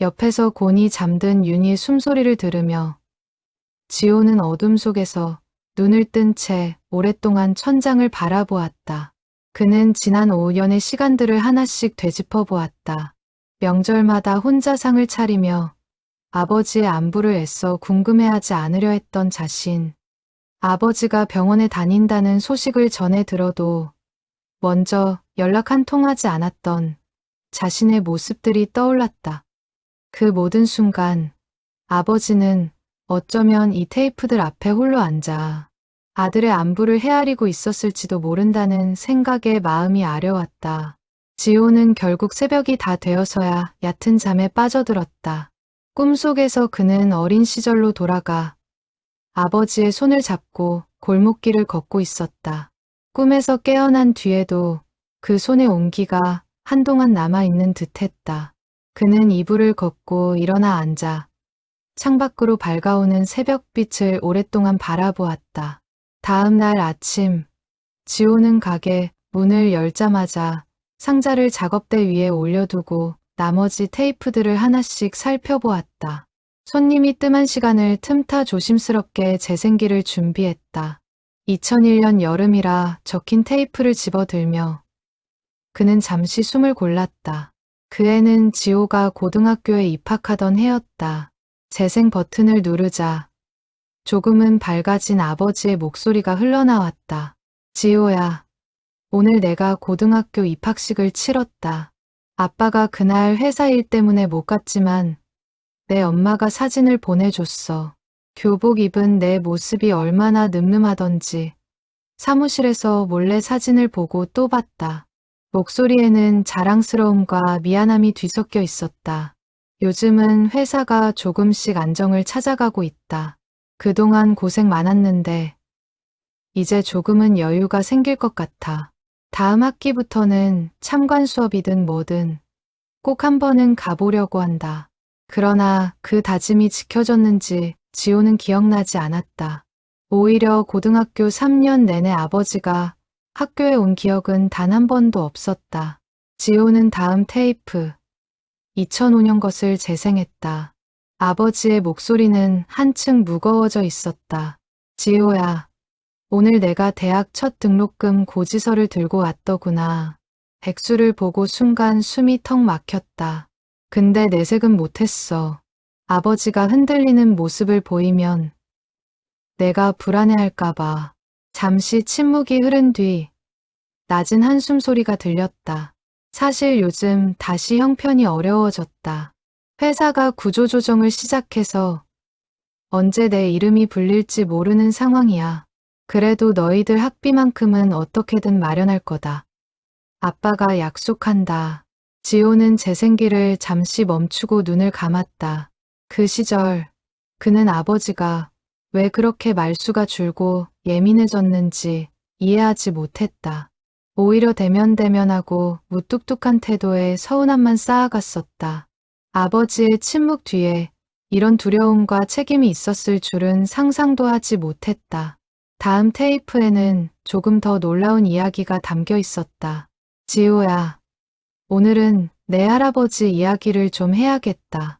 Speaker 1: 옆에서 곤히 잠든 윤희의 숨소리를 들으며 지호는 어둠 속에서 눈을 뜬 채 오랫동안 천장을 바라보았다. 그는 지난 5년의 시간들을 하나씩 되짚어 보았다. 명절마다 혼자 상을 차리며 아버지의 안부를 애써 궁금해하지 않으려 했던 자신, 아버지가 병원에 다닌다는 소식을 전해 들어도 먼저 연락 한 통 하지 않았던 자신의 모습들이 떠올랐다. 그 모든 순간 아버지는 어쩌면 이 테이프들 앞에 홀로 앉아 아들의 안부를 헤아리고 있었을지도 모른다는 생각에 마음이 아려왔다. 지호는 결국 새벽이 다 되어서야 얕은 잠에 빠져들었다. 꿈속에서 그는 어린 시절로 돌아가 아버지의 손을 잡고 골목길을 걷고 있었다. 꿈에서 깨어난 뒤에도 그 손의 온기가 한동안 남아있는 듯했다. 그는 이불을 걷고 일어나 앉아 창밖으로 밝아오는 새벽빛을 오랫동안 바라보았다. 다음 날 아침, 지호는 가게 문을 열자마자 상자를 작업대 위에 올려두고 나머지 테이프들을 하나씩 살펴보았다. 손님이 뜸한 시간을 틈타 조심스럽게 재생기를 준비했다. 2001년 여름이라 적힌 테이프를 집어들며 그는 잠시 숨을 골랐다. 그 해는 지호가 고등학교에 입학하던 해였다. 재생 버튼을 누르자 조금은 밝아진 아버지의 목소리가 흘러나왔다. 지호야, 오늘 내가 고등학교 입학식을 치렀다. 아빠가 그날 회사 일 때문에 못 갔지만 내 엄마가 사진을 보내줬어. 교복 입은 내 모습이 얼마나 늠름하던지 사무실에서 몰래 사진을 보고 또 봤다. 목소리에는 자랑스러움과 미안함이 뒤섞여 있었다. 요즘은 회사가 조금씩 안정을 찾아가고 있다. 그동안 고생 많았는데 이제 조금은 여유가 생길 것 같아. 다음 학기부터는 참관 수업이든 뭐든 꼭 한 번은 가보려고 한다. 그러나 그 다짐이 지켜졌는지 지호는 기억나지 않았다. 오히려 고등학교 3년 내내 아버지가 학교에 온 기억은 단 한 번도 없었다. 지호는 다음 테이프, 2005년 것을 재생했다. 아버지의 목소리는 한층 무거워져 있었다. 지호야, 오늘 내가 대학 첫 등록금 고지서를 들고 왔더구나. 백수를 보고 순간 숨이 턱 막혔다. 근데 내색은 못했어. 아버지가 흔들리는 모습을 보이면 내가 불안해할까봐. 잠시 침묵이 흐른 뒤 낮은 한숨 소리가 들렸다. 사실 요즘 다시 형편이 어려워졌다. 회사가 구조조정을 시작해서 언제 내 이름이 불릴지 모르는 상황이야. 그래도 너희들 학비만큼은 어떻게든 마련할 거다. 아빠가 약속한다. 지호는 재생기를 잠시 멈추고 눈을 감았다. 그 시절 그는 아버지가 왜 그렇게 말수가 줄고 예민해졌는지 이해하지 못했다. 오히려 대면대면하고 무뚝뚝한 태도에 서운함만 쌓아갔었다. 아버지의 침묵 뒤에 이런 두려움과 책임이 있었을 줄은 상상도 하지 못했다. 다음 테이프에는 조금 더 놀라운 이야기가 담겨 있었다. 지호야, 오늘은 내 할아버지 이야기를 좀 해야겠다.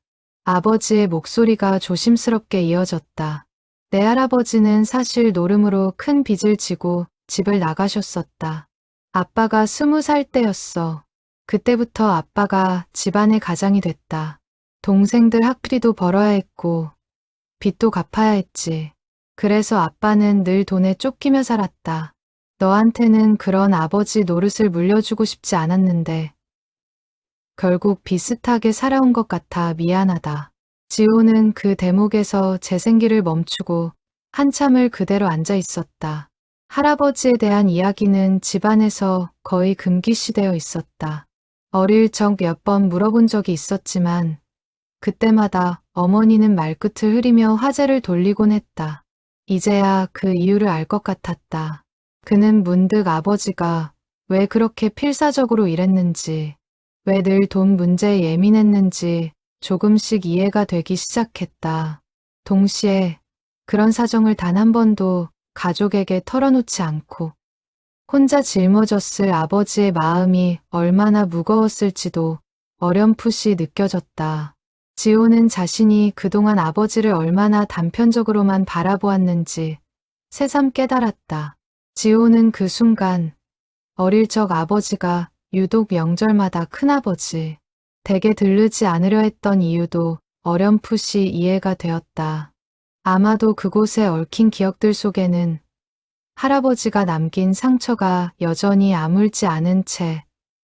Speaker 1: 아버지의 목소리가 조심스럽게 이어졌다. 내 할아버지는 사실 노름으로 큰 빚을 지고 집을 나가셨었다. 아빠가 20살 때였어. 그때부터 아빠가 집안의 가장이 됐다. 동생들 학비도 벌어야 했고 빚도 갚아야 했지. 그래서 아빠는 늘 돈에 쫓기며 살았다. 너한테는 그런 아버지 노릇을 물려주고 싶지 않았는데 결국 비슷하게 살아온 것 같아 미안하다. 지호는 그 대목에서 재생기를 멈추고 한참을 그대로 앉아 있었다. 할아버지에 대한 이야기는 집안에서 거의 금기시되어 있었다. 어릴 적 몇 번 물어본 적이 있었지만 그때마다 어머니는 말끝을 흐리며 화제를 돌리곤 했다. 이제야 그 이유를 알 것 같았다. 그는 문득 아버지가 왜 그렇게 필사적으로 일했는지, 왜 늘 돈 문제에 예민했는지 조금씩 이해가 되기 시작했다. 동시에 그런 사정을 단 한 번도 가족에게 털어놓지 않고 혼자 짊어졌을 아버지의 마음이 얼마나 무거웠을지도 어렴풋이 느껴졌다. 지호는 자신이 그동안 아버지를 얼마나 단편적으로만 바라보았는지 새삼 깨달았다. 지호는 그 순간 어릴 적 아버지가 유독 명절마다 큰아버지 댁에 들르지 않으려 했던 이유도 어렴풋이 이해가 되었다. 아마도 그곳에 얽힌 기억들 속에는 할아버지가 남긴 상처가 여전히 아물지 않은 채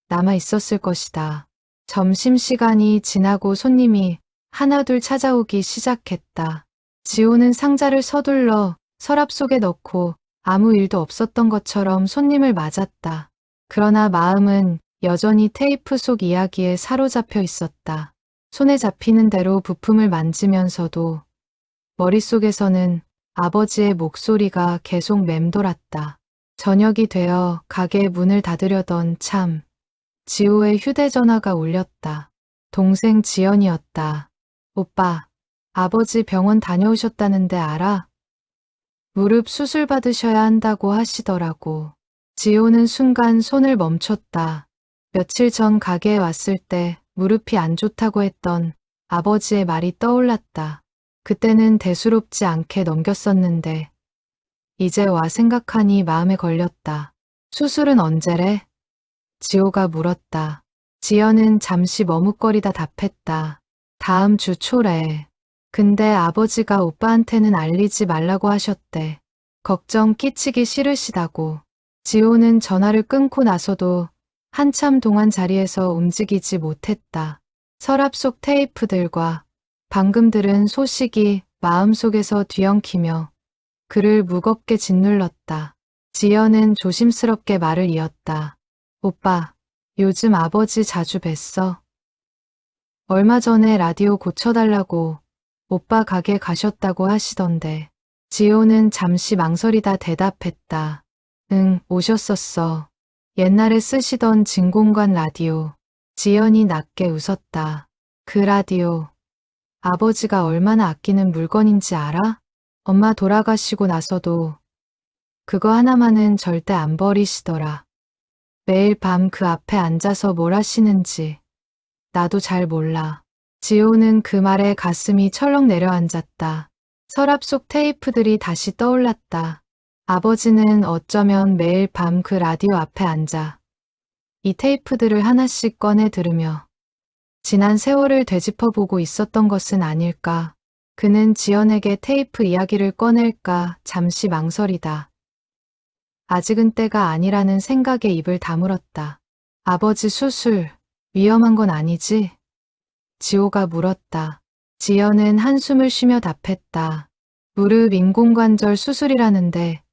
Speaker 1: 남아 있었을 것이다. 점심시간이 지나고 손님이 하나둘 찾아오기 시작했다. 지호는 상자를 서둘러 서랍 속에 넣고 아무 일도 없었던 것처럼 손님을 맞았다. 그러나 마음은 여전히 테이프 속 이야기에 사로잡혀 있었다. 손에 잡히는 대로 부품을 만지면서도 머릿속에서는 아버지의 목소리가 계속 맴돌았다. 저녁이 되어 가게 문을 닫으려던 참, 지호의 휴대전화가 울렸다. 동생 지연이었다. 오빠, 아버지 병원 다녀오셨다는데 알아? 무릎 수술 받으셔야 한다고 하시더라고. 지호는 순간 손을 멈췄다. 며칠 전 가게에 왔을 때 무릎이 안 좋다고 했던 아버지의 말이 떠올랐다. 그때는 대수롭지 않게 넘겼었는데 이제 와 생각하니 마음에 걸렸다. 수술은 언제래? 지호가 물었다. 지연은 잠시 머뭇거리다 답했다. 다음 주 초래. 근데 아버지가 오빠한테는 알리지 말라고 하셨대. 걱정 끼치기 싫으시다고. 지호는 전화를 끊고 나서도 한참 동안 자리에서 움직이지 못했다. 서랍 속 테이프들과 방금 들은 소식이 마음속에서 뒤엉키며 그를 무겁게 짓눌렀다. 지연은 조심스럽게 말을 이었다. 오빠, 요즘 아버지 자주 뵀어? 얼마 전에 라디오 고쳐달라고 오빠 가게 가셨다고 하시던데. 지호는 잠시 망설이다 대답했다. 응, 오셨었어. 옛날에 쓰시던 진공관 라디오. 지연이 낮게 웃었다. 그 라디오. 아버지가 얼마나 아끼는 물건인지 알아? 엄마 돌아가시고 나서도 그거 하나만은 절대 안 버리시더라. 매일 밤 그 앞에 앉아서 뭘 하시는지 나도 잘 몰라. 지호는 그 말에 가슴이 철렁 내려앉았다. 서랍 속 테이프들이 다시 떠올랐다. 아버지는 어쩌면 매일 밤 그 라디오 앞에 앉아 이 테이프들을 하나씩 꺼내 들으며 지난 세월을 되짚어보고 있었던 것은 아닐까. 그는 지연에게 테이프 이야기를 꺼낼까 잠시 망설이다. 아직은 때가 아니라는 생각에 입을 다물었다. 아버지 수술, 위험한 건 아니지? 지호가 물었다. 지연은 한숨을 쉬며 답했다. 무릎 인공관절 수술이라는데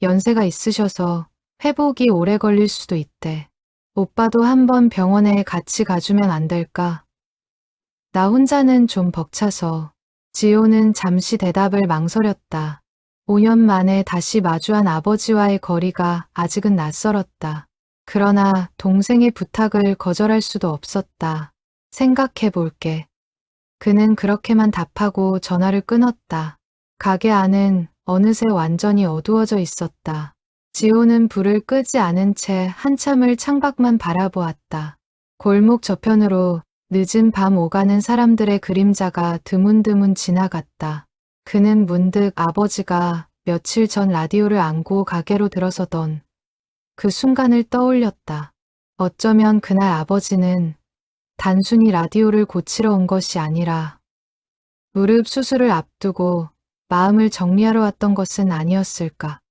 Speaker 1: 연세가 있으셔서 회복이 오래 걸릴 수도 있대. 오빠도 한번 병원에 같이 가주면 안 될까? 나 혼자는 좀 벅차서. 지호는 잠시 대답을 망설였다. 5년 만에 다시 마주한 아버지와의 거리가 아직은 낯설었다. 그러나 동생의 부탁을 거절할 수도 없었다. 생각해 볼게. 그는 그렇게만 답하고 전화를 끊었다. 가게 안은 어느새 완전히 어두워져 있었다. 지호는 불을 끄지 않은 채 한참을 창밖만 바라보았다. 골목 저편으로 늦은 밤 오가는 사람들의 그림자가 드문드문 지나갔다. 그는 문득 아버지가 며칠 전 라디오를 안고 가게로 들어서던 그 순간을 떠올렸다. 어쩌면 그날 아버지는 단순히 라디오를 고치러 온 것이 아니라 무릎 수술을 앞두고 마음을 정리하러 왔던 것은 아니었을까.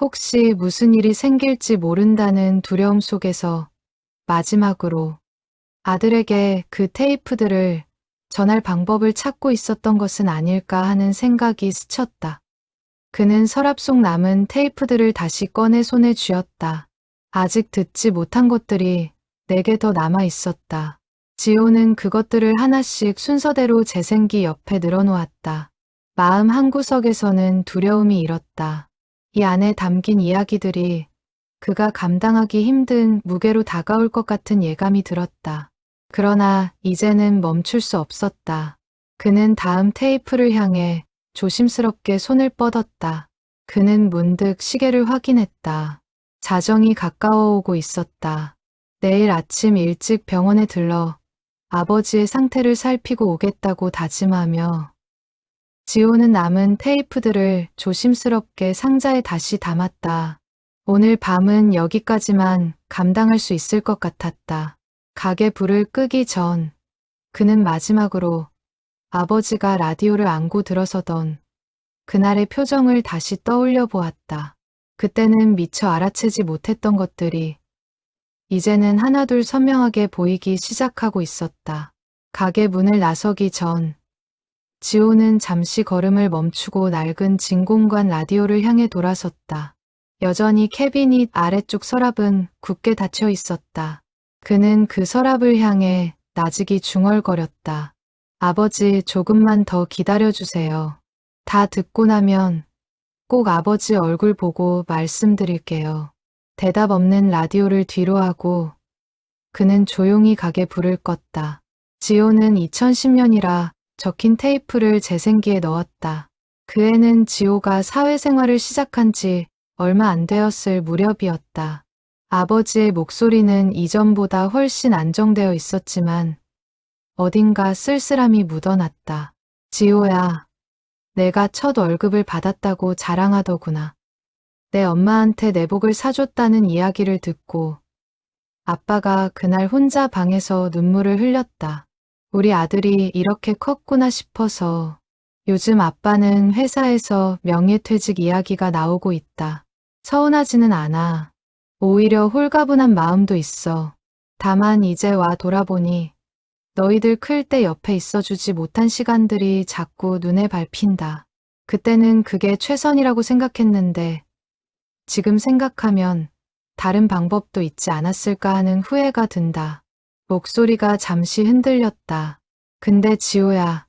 Speaker 1: 혹시 무슨 일이 생길지 모른다는 두려움 속에서 마지막으로 아들에게 그 테이프들을 전할 방법을 찾고 있었던 것은 아닐까 하는 생각이 스쳤다. 그는 서랍 속 남은 테이프들을 다시 꺼내 손에 쥐었다. 아직 듣지 못한 것들이 4개 더 남아 있었다. 지호는 그것들을 하나씩 순서대로 재생기 옆에 늘어놓았다. 마음 한구석에서는 두려움이 일었다. 이 안에 담긴 이야기들이 그가 감당하기 힘든 무게로 다가올 것 같은 예감이 들었다. 그러나 이제는 멈출 수 없었다. 그는 다음 테이프를 향해 조심스럽게 손을 뻗었다. 그는 문득 시계를 확인했다. 자정이 가까워오고 있었다. 내일 아침 일찍 병원에 들러 아버지의 상태를 살피고 오겠다고 다짐하며 지호는 남은 테이프들을 조심스럽게 상자에 다시 담았다. 오늘 밤은 여기까지만 감당할 수 있을 것 같았다. 가게 불을 끄기 전 그는 마지막으로 아버지가 라디오를 안고 들어서던 그날의 표정을 다시 떠올려 보았다. 그때는 미처 알아채지 못했던 것들이 이제는 하나둘 선명하게 보이기 시작하고 있었다. 가게 문을 나서기 전 지호는 잠시 걸음을 멈추고 낡은 진공관 라디오를 향해 돌아섰다. 여전히 캐비닛 아래쪽 서랍은 굳게 닫혀 있었다. 그는 그 서랍을 향해 나직이 중얼거렸다. 아버지, 조금만 더 기다려주세요. 다 듣고 나면 꼭 아버지 얼굴 보고 말씀드릴게요. 대답 없는 라디오를 뒤로 하고 그는 조용히 가게 불을 껐다. 지호는 2010년이라 적힌 테이프를 재생기에 넣었다. 그 해는 지호가 사회생활을 시작한 지 얼마 안 되었을 무렵이었다. 아버지의 목소리는 이전보다 훨씬 안정되어 있었지만 어딘가 쓸쓸함이 묻어났다. 지호야, 내가 첫 월급을 받았다고 자랑하더구나. 내 엄마한테 내복을 사줬다는 이야기를 듣고 아빠가 그날 혼자 방에서 눈물을 흘렸다. 우리 아들이 이렇게 컸구나 싶어서 요즘 아빠는 회사에서 명예퇴직 이야기가 나오고 있다. 서운하지는 않아. 오히려 홀가분한 마음도 있어. 다만 이제 와 돌아보니 너희들 클 때 옆에 있어주지 못한 시간들이 자꾸 눈에 밟힌다. 그때는 그게 최선이라고 생각했는데 지금 생각하면 다른 방법도 있지 않았을까 하는 후회가 든다. 목소리가 잠시 흔들렸다. 근데 지호야,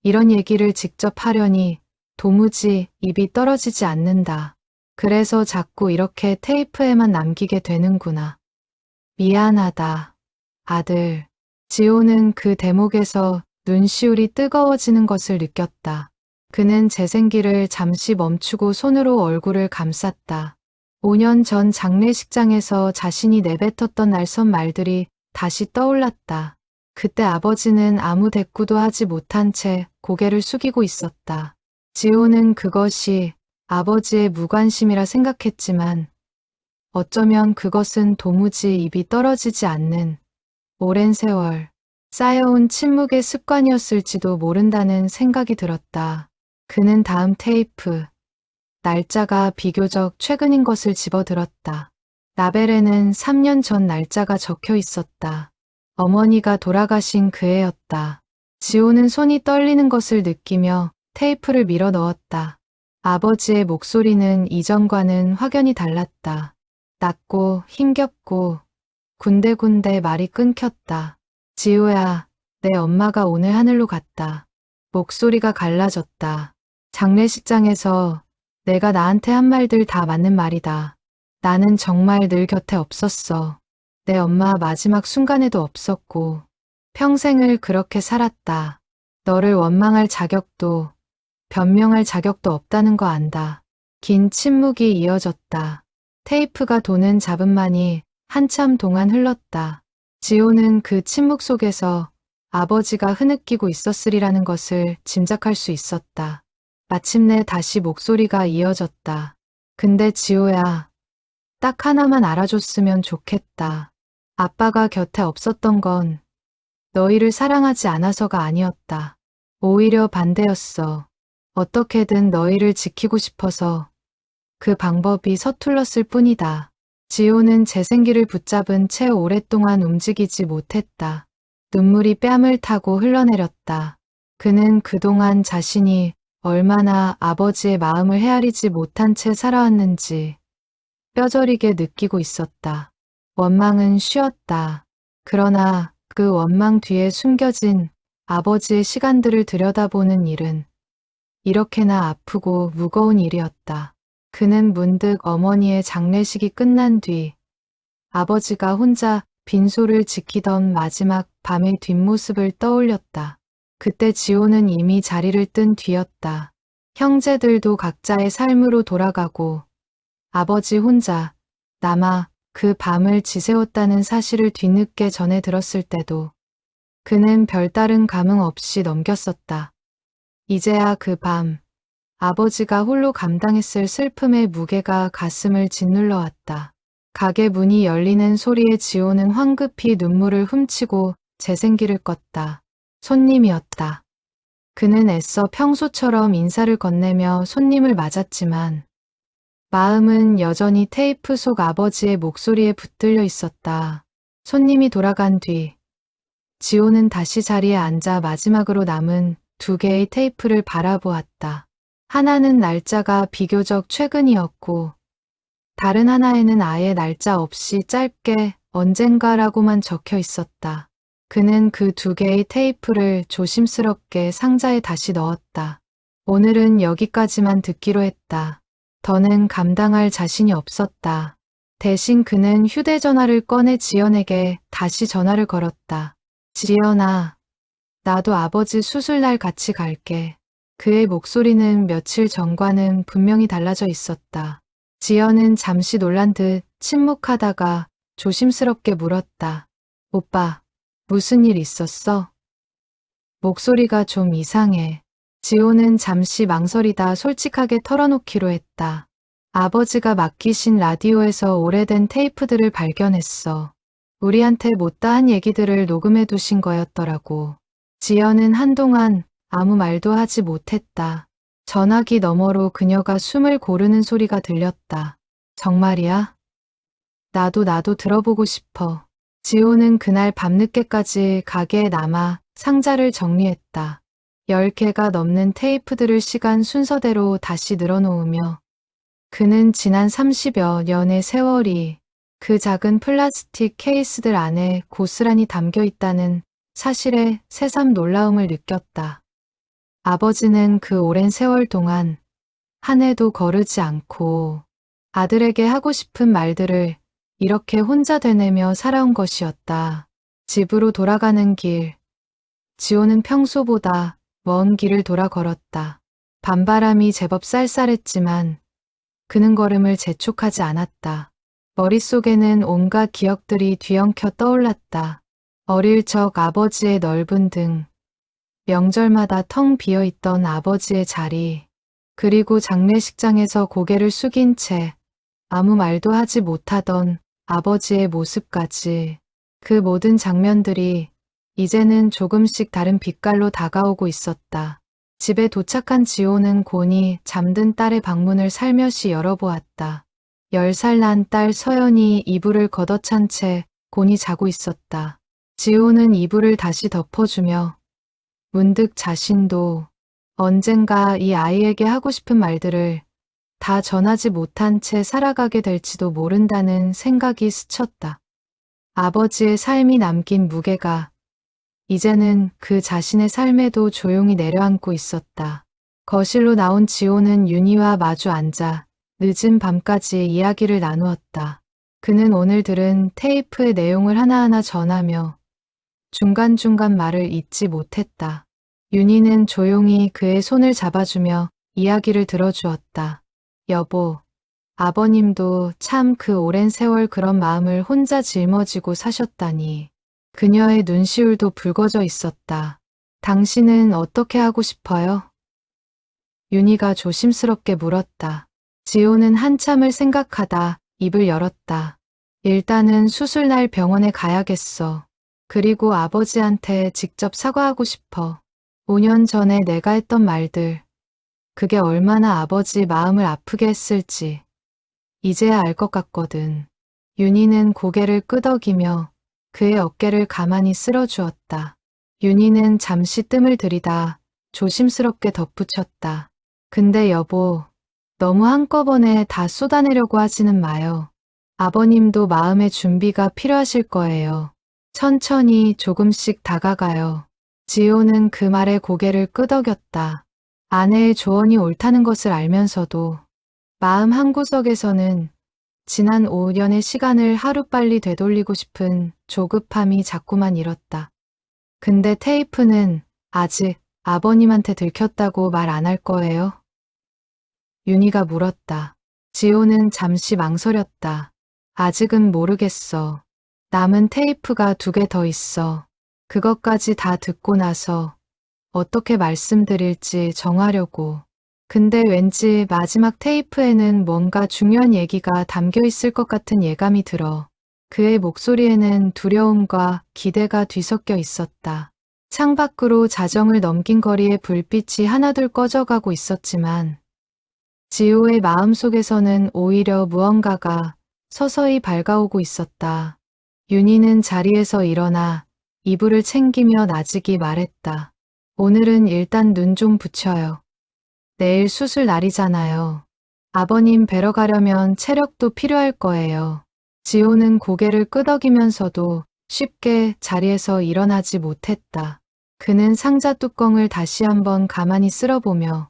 Speaker 1: 이런 얘기를 직접 하려니 도무지 입이 떨어지지 않는다. 그래서 자꾸 이렇게 테이프에만 남기게 되는구나. 미안하다, 아들. 지호는 그 대목에서 눈시울이 뜨거워지는 것을 느꼈다. 그는 재생기를 잠시 멈추고 손으로 얼굴을 감쌌다. 5년 전 장례식장에서 자신이 내뱉었던 날선 말들이 다시 떠올랐다. 그때 아버지는 아무 대꾸도 하지 못한 채 고개를 숙이고 있었다. 지호는 그것이 아버지의 무관심이라 생각했지만 어쩌면 그것은 도무지 입이 떨어지지 않는 오랜 세월 쌓여온 침묵의 습관이었을지도 모른다는 생각이 들었다. 그는 다음 테이프, 날짜가 비교적 최근인 것을 집어들었다. 라벨에는 3년 전 날짜가 적혀 있었다. 어머니가 돌아가신 그 해였다. 지호는 손이 떨리는 것을 느끼며 테이프를 밀어 넣었다. 아버지의 목소리는 이전과는 확연히 달랐다. 낮고 힘겹고 군데군데 말이 끊겼다. 지호야, 내 엄마가 오늘 하늘로 갔다. 목소리가 갈라졌다. 장례식장에서 내가 나한테 한 말들 다 맞는 말이다. 나는 정말 늘 곁에 없었어. 내 엄마 마지막 순간에도 없었고 평생을 그렇게 살았다. 너를 원망할 자격도 변명할 자격도 없다는 거 안다. 긴 침묵이 이어졌다. 테이프가 도는 잡음만이 한참 동안 흘렀다. 지호는 그 침묵 속에서 아버지가 흐느끼고 있었으리라는 것을 짐작할 수 있었다. 마침내 다시 목소리가 이어졌다. 근데 지호야, 딱 하나만 알아줬으면 좋겠다. 아빠가 곁에 없었던 건 너희를 사랑하지 않아서가 아니었다. 오히려 반대였어. 어떻게든 너희를 지키고 싶어서 그 방법이 서툴렀을 뿐이다. 지호는 재생기를 붙잡은 채 오랫동안 움직이지 못했다. 눈물이 뺨을 타고 흘러내렸다. 그는 그동안 자신이 얼마나 아버지의 마음을 헤아리지 못한 채 살아왔는지 뼈저리게 느끼고 있었다. 원망은 쉬었다. 그러나 그 원망 뒤에 숨겨진 아버지의 시간들을 들여다보는 일은 이렇게나 아프고 무거운 일이었다. 그는 문득 어머니의 장례식이 끝난 뒤 아버지가 혼자 빈소를 지키던 마지막 밤의 뒷모습을 떠올렸다. 그때 지호는 이미 자리를 뜬 뒤였다. 형제들도 각자의 삶으로 돌아가고 아버지 혼자 남아 그 밤을 지새웠다는 사실을 뒤늦게 전해 들었을 때도 그는 별다른 감흥 없이 넘겼었다. 이제야 그 밤, 아버지가 홀로 감당했을 슬픔의 무게가 가슴을 짓눌러 왔다. 가게 문이 열리는 소리에 지호는 황급히 눈물을 훔치고 재생기를 껐다. 손님이었다. 그는 애써 평소처럼 인사를 건네며 손님을 맞았지만 마음은 여전히 테이프 속 아버지의 목소리에 붙들려 있었다. 손님이 돌아간 뒤 지호는 다시 자리에 앉아 마지막으로 남은 2개의 테이프를 바라보았다. 하나는 날짜가 비교적 최근이었고 다른 하나에는 아예 날짜 없이 짧게 언젠가라고만 적혀 있었다. 그는 그 2개의 테이프를 조심스럽게 상자에 다시 넣었다. 오늘은 여기까지만 듣기로 했다. 더는 감당할 자신이 없었다. 대신 그는 휴대전화를 꺼내 지연에게 다시 전화를 걸었다. 지연아, 나도 아버지 수술날 같이 갈게. 그의 목소리는 며칠 전과는 분명히 달라져 있었다. 지연은 잠시 놀란 듯 침묵하다가 조심스럽게 물었다. 오빠, 무슨 일 있었어? 목소리가 좀 이상해. 지호는 잠시 망설이다 솔직하게 털어놓기로 했다. 아버지가 맡기신 라디오에서 오래된 테이프들을 발견했어. 우리한테 못다한 얘기들을 녹음해 두신 거였더라고. 지연은 한동안 아무 말도 하지 못했다. 전화기 너머로 그녀가 숨을 고르는 소리가 들렸다. 정말이야? 나도 들어보고 싶어. 지호는 그날 밤늦게까지 가게에 남아 상자를 정리했다. 10개가 넘는 테이프들을 시간 순서대로 다시 늘어놓으며 그는 지난 30여 년의 세월이 그 작은 플라스틱 케이스들 안에 고스란히 담겨 있다는 사실에 새삼 놀라움을 느꼈다. 아버지는 그 오랜 세월 동안 한 해도 거르지 않고 아들에게 하고 싶은 말들을 이렇게 혼자 되뇌며 살아온 것이었다. 집으로 돌아가는 길, 지호는 평소보다 먼 길을 돌아 걸었다. 밤바람이 제법 쌀쌀했지만 그는 걸음을 재촉하지 않았다. 머릿속에는 온갖 기억들이 뒤엉켜 떠올랐다. 어릴 적 아버지의 넓은 등, 명절마다 텅 비어있던 아버지의 자리, 그리고 장례식장에서 고개를 숙인 채 아무 말도 하지 못하던 아버지의 모습까지 그 모든 장면들이 이제는 조금씩 다른 빛깔로 다가오고 있었다. 집에 도착한 지호는 곤히 잠든 딸의 방문을 살며시 열어보았다. 10살 난 딸 서연이 이불을 걷어찬 채 곤히 자고 있었다. 지호는 이불을 다시 덮어주며 문득 자신도 언젠가 이 아이에게 하고 싶은 말들을 다 전하지 못한 채 살아가게 될지도 모른다는 생각이 스쳤다. 아버지의 삶이 남긴 무게가 이제는 그 자신의 삶에도 조용히 내려앉고 있었다. 거실로 나온 지호는 윤희와 마주 앉아 늦은 밤까지 이야기를 나누었다. 그는 오늘 들은 테이프의 내용을 하나하나 전하며 중간중간 말을 잇지 못했다. 윤희는 조용히 그의 손을 잡아주며 이야기를 들어주었다. 여보, 아버님도 참 그 오랜 세월 그런 마음을 혼자 짊어지고 사셨다니. 그녀의 눈시울도 붉어져 있었다. 당신은 어떻게 하고 싶어요? 윤희가 조심스럽게 물었다. 지호는 한참을 생각하다 입을 열었다. 일단은 수술날 병원에 가야겠어. 그리고 아버지한테 직접 사과하고 싶어. 5년 전에 내가 했던 말들. 그게 얼마나 아버지 마음을 아프게 했을지. 이제야 알 것 같거든. 윤희는 고개를 끄덕이며 그의 어깨를 가만히 쓸어주었다. 윤희는 잠시 뜸을 들이다 조심스럽게 덧붙였다. 근데 여보, 너무 한꺼번에 다 쏟아내려고 하지는 마요. 아버님도 마음의 준비가 필요하실 거예요. 천천히 조금씩 다가가요. 지호는 그 말에 고개를 끄덕였다. 아내의 조언이 옳다는 것을 알면서도 마음 한구석에서는 지난 5년의 시간을 하루빨리 되돌리고 싶은 조급함이 자꾸만 일었다. 근데 테이프는 아직 아버님한테 들켰다고 말 안 할 거예요? 윤희가 물었다. 지호는 잠시 망설였다. 아직은 모르겠어. 남은 테이프가 2개 더 있어. 그것까지 다 듣고 나서 어떻게 말씀드릴지 정하려고. 근데 왠지 마지막 테이프에는 뭔가 중요한 얘기가 담겨 있을 것 같은 예감이 들어. 그의 목소리에는 두려움과 기대가 뒤섞여 있었다. 창밖으로 자정을 넘긴 거리의 불빛이 하나둘 꺼져가고 있었지만 지호의 마음속에서는 오히려 무언가가 서서히 밝아오고 있었다. 윤희는 자리에서 일어나 이불을 챙기며 나직이 말했다. 오늘은 일단 눈 좀 붙여요. 내일 수술 날이잖아요. 아버님 뵈러 가려면 체력도 필요할 거예요. 지호는 고개를 끄덕이면서도 쉽게 자리에서 일어나지 못했다. 그는 상자 뚜껑을 다시 한번 가만히 쓸어보며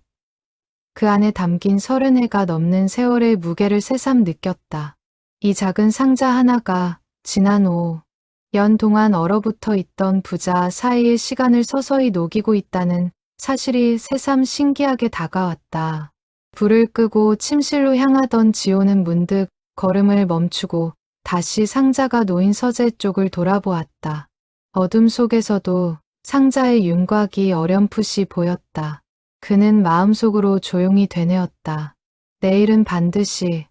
Speaker 1: 그 안에 담긴 30해가 넘는 세월의 무게를 새삼 느꼈다. 이 작은 상자 하나가 지난 5년 동안 얼어붙어 있던 부자 사이의 시간을 서서히 녹이고 있다는 사실이 새삼 신기하게 다가왔다. 불을 끄고 침실로 향하던 지호는 문득 걸음을 멈추고 다시 상자가 놓인 서재 쪽을 돌아보았다. 어둠 속에서도 상자의 윤곽이 어렴풋이 보였다. 그는 마음속으로 조용히 되뇌었다. 내일은 반드시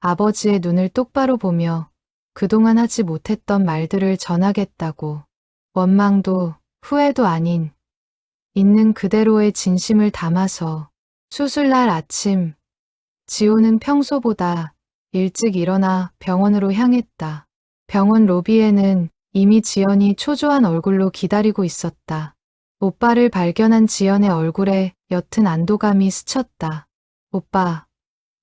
Speaker 1: 아버지의 눈을 똑바로 보며 그동안 하지 못했던 말들을 전하겠다고. 원망도 후회도 아닌 있는 그대로의 진심을 담아서. 수술날 아침, 지호는 평소보다 일찍 일어나 병원으로 향했다. 병원 로비에는 이미 지연이 초조한 얼굴로 기다리고 있었다. 오빠를 발견한 지연의 얼굴에 옅은 안도감이 스쳤다. 오빠,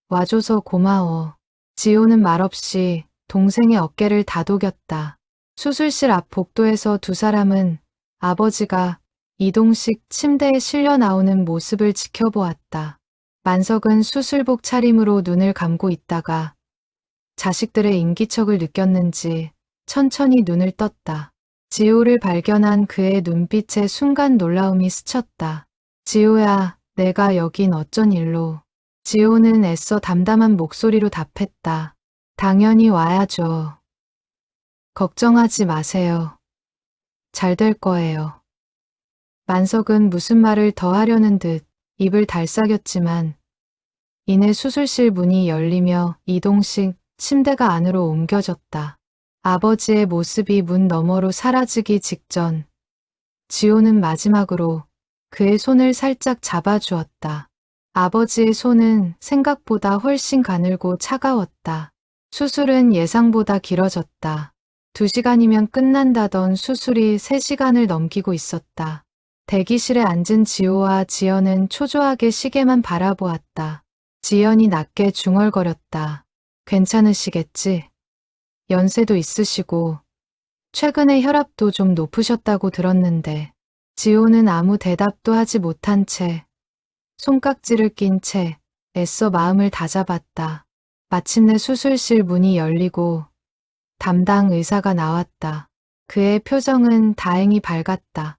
Speaker 1: 와줘서 고마워. 지호는 말없이 동생의 어깨를 다독였다. 수술실 앞 복도에서 2사람은 아버지가 이동식 침대에 실려 나오는 모습을 지켜보았다. 만석은 수술복 차림으로 눈을 감고 있다가 자식들의 인기척을 느꼈는지 천천히 눈을 떴다. 지호를 발견한 그의 눈빛에 순간 놀라움이 스쳤다. 지호야, 내가 여긴 어쩐 일로. 지호는 애써 담담한 목소리로 답했다. 당연히 와야죠. 걱정하지 마세요. 잘 될 거예요. 만석은 무슨 말을 더 하려는 듯 입을 달싹였지만 이내 수술실 문이 열리며 이동식 침대가 안으로 옮겨졌다. 아버지의 모습이 문 너머로 사라지기 직전 지호는 마지막으로 그의 손을 살짝 잡아주었다. 아버지의 손은 생각보다 훨씬 가늘고 차가웠다. 수술은 예상보다 길어졌다. 2시간이면 끝난다던 수술이 3시간을 넘기고 있었다. 대기실에 앉은 지호와 지연은 초조하게 시계만 바라보았다. 지연이 낮게 중얼거렸다. 괜찮으시겠지? 연세도 있으시고 최근에 혈압도 좀 높으셨다고 들었는데. 지호는 아무 대답도 하지 못한 채 손깍지를 낀 채 애써 마음을 다잡았다. 마침내 수술실 문이 열리고 담당 의사가 나왔다. 그의 표정은 다행히 밝았다.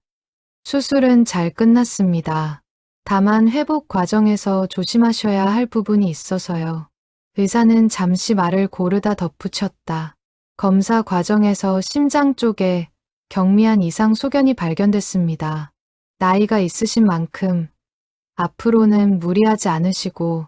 Speaker 1: 수술은 잘 끝났습니다. 다만 회복 과정에서 조심하셔야 할 부분이 있어서요. 의사는 잠시 말을 고르다 덧붙였다. 검사 과정에서 심장 쪽에 경미한 이상 소견이 발견됐습니다. 나이가 있으신 만큼 앞으로는 무리하지 않으시고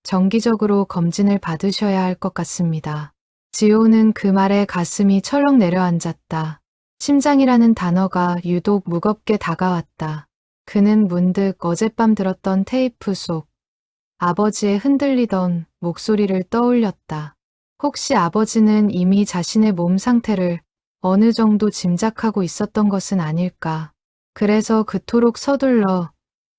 Speaker 1: 정기적으로 검진을 받으셔야 할 것 같습니다. 지호는 그 말에 가슴이 철렁 내려앉았다. 심장이라는 단어가 유독 무겁게 다가왔다. 그는 문득 어젯밤 들었던 테이프 속 아버지의 흔들리던 목소리를 떠올렸다. 혹시 아버지는 이미 자신의 몸 상태를 어느 정도 짐작하고 있었던 것은 아닐까. 그래서 그토록 서둘러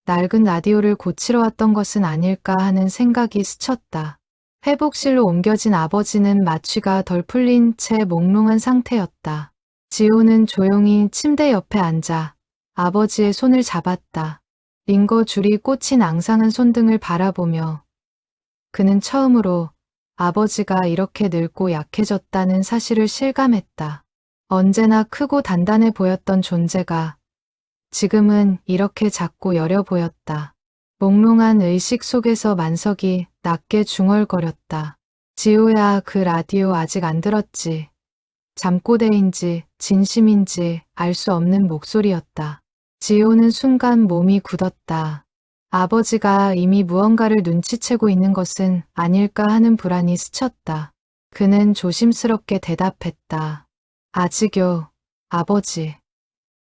Speaker 1: 낡은 라디오를 고치러 왔던 것은 아닐까 하는 생각이 스쳤다. 회복실로 옮겨진 아버지는 마취가 덜 풀린 채 몽롱한 상태였다. 지호는 조용히 침대 옆에 앉아 아버지의 손을 잡았다. 링거 줄이 꽂힌 앙상한 손등을 바라보며 그는 처음으로 아버지가 이렇게 늙고 약해졌다는 사실을 실감했다. 언제나 크고 단단해 보였던 존재가 지금은 이렇게 작고 여려 보였다. 몽롱한 의식 속에서 만석이 낮게 중얼거렸다. 지호야, 그 라디오 아직 안 들었지. 잠꼬대인지 진심인지 알 수 없는 목소리였다. 지호는 순간 몸이 굳었다. 아버지가 이미 무언가를 눈치채고 있는 것은 아닐까 하는 불안이 스쳤다. 그는 조심스럽게 대답했다. 아직요, 아버지.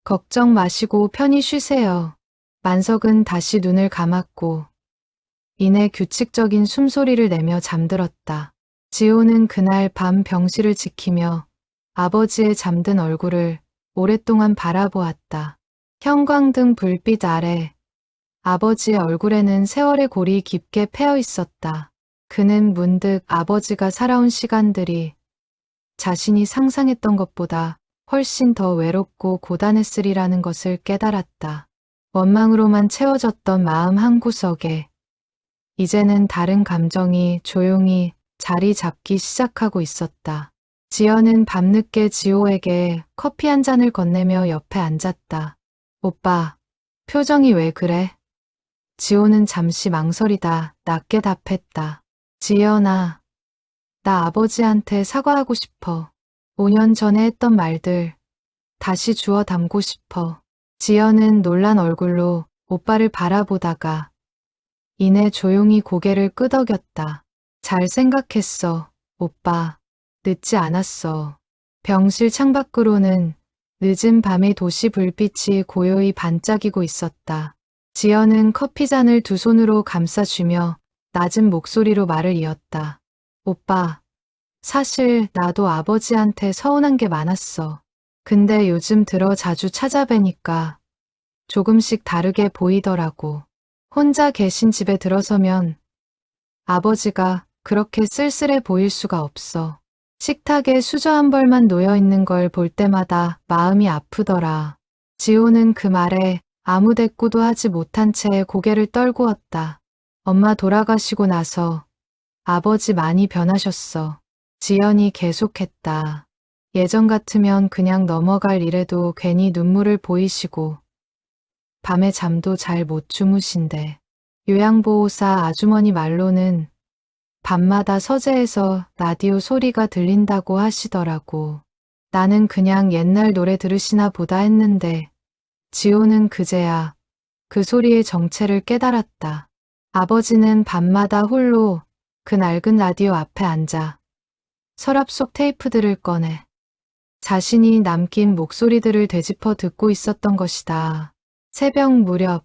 Speaker 1: 걱정 마시고 편히 쉬세요. 만석은 다시 눈을 감았고 이내 규칙적인 숨소리를 내며 잠들었다. 지호는 그날 밤 병실을 지키며 아버지의 잠든 얼굴을 오랫동안 바라보았다. 형광등 불빛 아래 아버지의 얼굴에는 세월의 골이 깊게 패여 있었다. 그는 문득 아버지가 살아온 시간들이 자신이 상상했던 것보다 훨씬 더 외롭고 고단했으리라는 것을 깨달았다. 원망으로만 채워졌던 마음 한구석에 이제는 다른 감정이 조용히 자리 잡기 시작하고 있었다. 지연은 밤늦게 지호에게 커피 한 잔을 건네며 옆에 앉았다. 오빠, 표정이 왜 그래? 지호는 잠시 망설이다 낮게 답했다. 지연아, 나 아버지한테 사과하고 싶어. 5년 전에 했던 말들 다시 주워 담고 싶어. 지연은 놀란 얼굴로 오빠를 바라보다가 이내 조용히 고개를 끄덕였다. 잘 생각했어, 오빠. 늦지 않았어. 병실 창밖으로는 늦은 밤의 도시 불빛이 고요히 반짝이고 있었다. 지연은 커피잔을 두 손으로 감싸주며 낮은 목소리로 말을 이었다. 오빠, 사실 나도 아버지한테 서운한 게 많았어. 근데 요즘 들어 자주 찾아뵈니까 조금씩 다르게 보이더라고. 혼자 계신 집에 들어서면 아버지가 그렇게 쓸쓸해 보일 수가 없어. 식탁에 수저 한 벌만 놓여 있는 걸 볼 때마다 마음이 아프더라. 지호는 그 말에 아무 대꾸도 하지 못한 채 고개를 떨구었다. 엄마 돌아가시고 나서 아버지 많이 변하셨어. 지연이 계속했다. 예전 같으면 그냥 넘어갈 일에도 괜히 눈물을 보이시고 밤에 잠도 잘 못 주무신대. 요양보호사 아주머니 말로는 밤마다 서재에서 라디오 소리가 들린다고 하시더라고. 나는 그냥 옛날 노래 들으시나 보다 했는데 지호는 그제야 그 소리의 정체를 깨달았다. 아버지는 밤마다 홀로 그 낡은 라디오 앞에 앉아 서랍 속 테이프들을 꺼내 자신이 남긴 목소리들을 되짚어 듣고 있었던 것이다. 새벽 무렵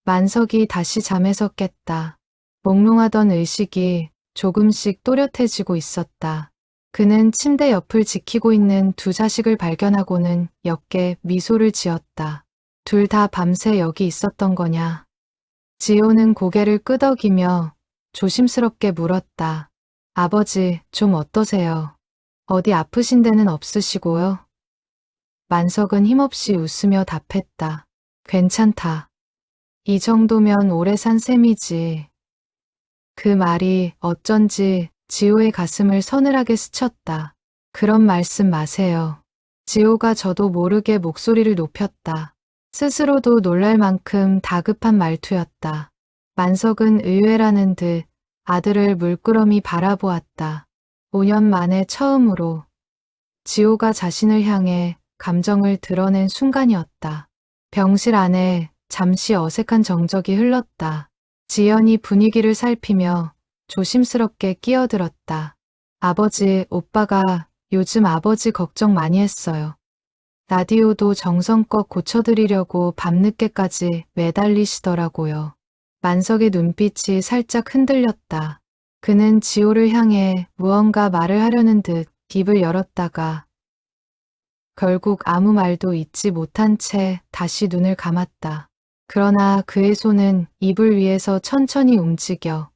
Speaker 1: 만석이 다시 잠에서 깼다. 몽롱하던 의식이 조금씩 또렷해지고 있었다. 그는 침대 옆을 지키고 있는 두 자식을 발견하고는 역게 미소를 지었다. 둘 다 밤새 여기 있었던 거냐? 지호는 고개를 끄덕이며 조심스럽게 물었다. 아버지, 좀 어떠세요? 어디 아프신 데는 없으시고요? 만석은 힘없이 웃으며 답했다. 괜찮다. 이 정도면 오래 산 셈이지. 그 말이 어쩐지 지호의 가슴을 서늘하게 스쳤다. 그런 말씀 마세요. 지호가 저도 모르게 목소리를 높였다. 스스로도 놀랄 만큼 다급한 말투였다. 만석은 의외라는 듯 아들을 물끄러미 바라보았다. 5년 만에 처음으로 지호가 자신을 향해 감정을 드러낸 순간이었다. 병실 안에 잠시 어색한 정적이 흘렀다. 지연이 분위기를 살피며 조심스럽게 끼어들었다. 아버지, 오빠가 요즘 아버지 걱정 많이 했어요. 라디오도 정성껏 고쳐드리려고 밤늦게까지 매달리시더라고요. 만석의 눈빛이 살짝 흔들렸다. 그는 지호를 향해 무언가 말을 하려는 듯 입을 열었다가 결국 아무 말도 잇지 못한 채 다시 눈을 감았다. 그러나 그의 손은 이불 위에서 천천히 움직여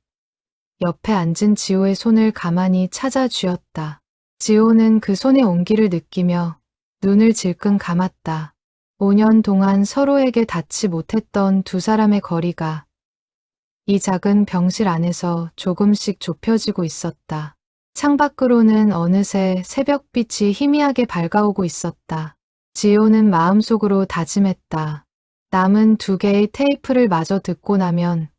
Speaker 1: 옆에 앉은 지호의 손을 가만히 찾아 쥐었다. 지호는 그 손의 온기를 느끼며 눈을 질끈 감았다. 5년 동안 서로에게 닿지 못했던 두 사람의 거리가 이 작은 병실 안에서 조금씩 좁혀지고 있었다. 창밖으로는 어느새 새벽빛이 희미하게 밝아오고 있었다. 지호는 마음속으로 다짐했다. 남은 2개의 테이프를 마저 듣고 나면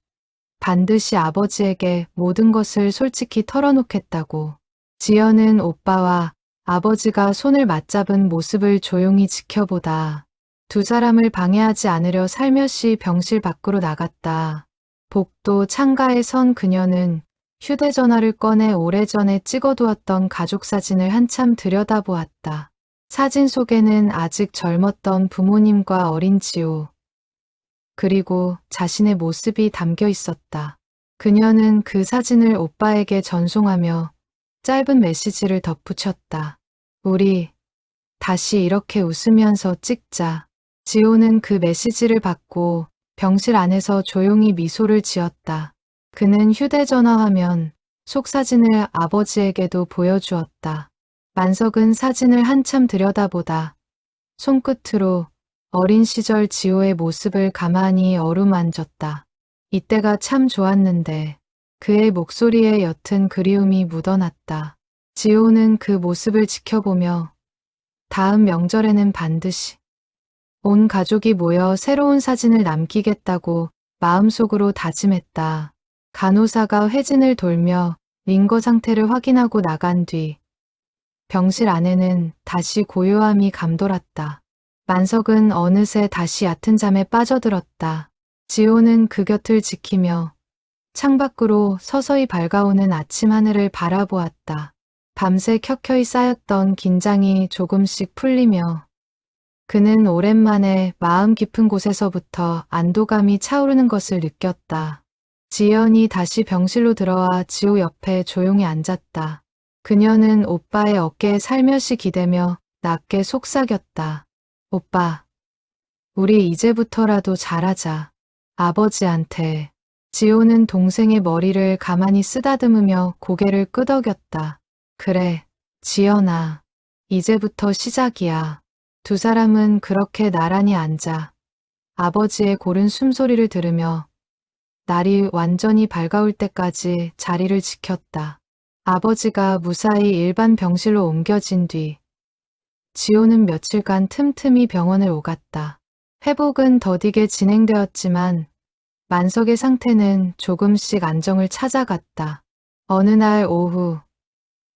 Speaker 1: 반드시 아버지에게 모든 것을 솔직히 털어놓겠다고. 지연은 오빠와 아버지가 손을 맞잡은 모습을 조용히 지켜보다 두 사람을 방해하지 않으려 살며시 병실 밖으로 나갔다. 복도 창가에 선 그녀는 휴대전화를 꺼내 오래전에 찍어두었던 가족 사진을 한참 들여다보았다. 사진 속에는 아직 젊었던 부모님과 어린 지호, 그리고 자신의 모습이 담겨 있었다. 그녀는 그 사진을 오빠에게 전송하며 짧은 메시지를 덧붙였다. 우리 다시 이렇게 웃으면서 찍자. 지호는 그 메시지를 받고 병실 안에서 조용히 미소를 지었다. 그는 휴대전화 화면 속 사진을 아버지에게도 보여주었다. 만석은 사진을 한참 들여다보다 손끝으로 어린 시절 지호의 모습을 가만히 어루만졌다. 이때가 참 좋았는데 그의 목소리에 옅은 그리움이 묻어났다. 지호는 그 모습을 지켜보며 다음 명절에는 반드시 온 가족이 모여 새로운 사진을 남기겠다고 마음속으로 다짐했다. 간호사가 회진을 돌며 링거 상태를 확인하고 나간 뒤 병실 안에는 다시 고요함이 감돌았다. 만석은 어느새 다시 얕은 잠에 빠져들었다. 지호는 그 곁을 지키며 창밖으로 서서히 밝아오는 아침 하늘을 바라보았다. 밤새 켜켜이 쌓였던 긴장이 조금씩 풀리며 그는 오랜만에 마음 깊은 곳에서부터 안도감이 차오르는 것을 느꼈다. 지연이 다시 병실로 들어와 지호 옆에 조용히 앉았다. 그녀는 오빠의 어깨에 살며시 기대며 낮게 속삭였다. 오빠, 우리 이제부터라도 잘하자. 아버지한테. 지호는 동생의 머리를 가만히 쓰다듬으며 고개를 끄덕였다. 그래, 지연아. 이제부터 시작이야. 두 사람은 그렇게 나란히 앉아 아버지의 고른 숨소리를 들으며 날이 완전히 밝아올 때까지 자리를 지켰다. 아버지가 무사히 일반 병실로 옮겨진 뒤 지호는 며칠간 틈틈이 병원을 오갔다. 회복은 더디게 진행되었지만 만석의 상태는 조금씩 안정을 찾아갔다. 어느 날 오후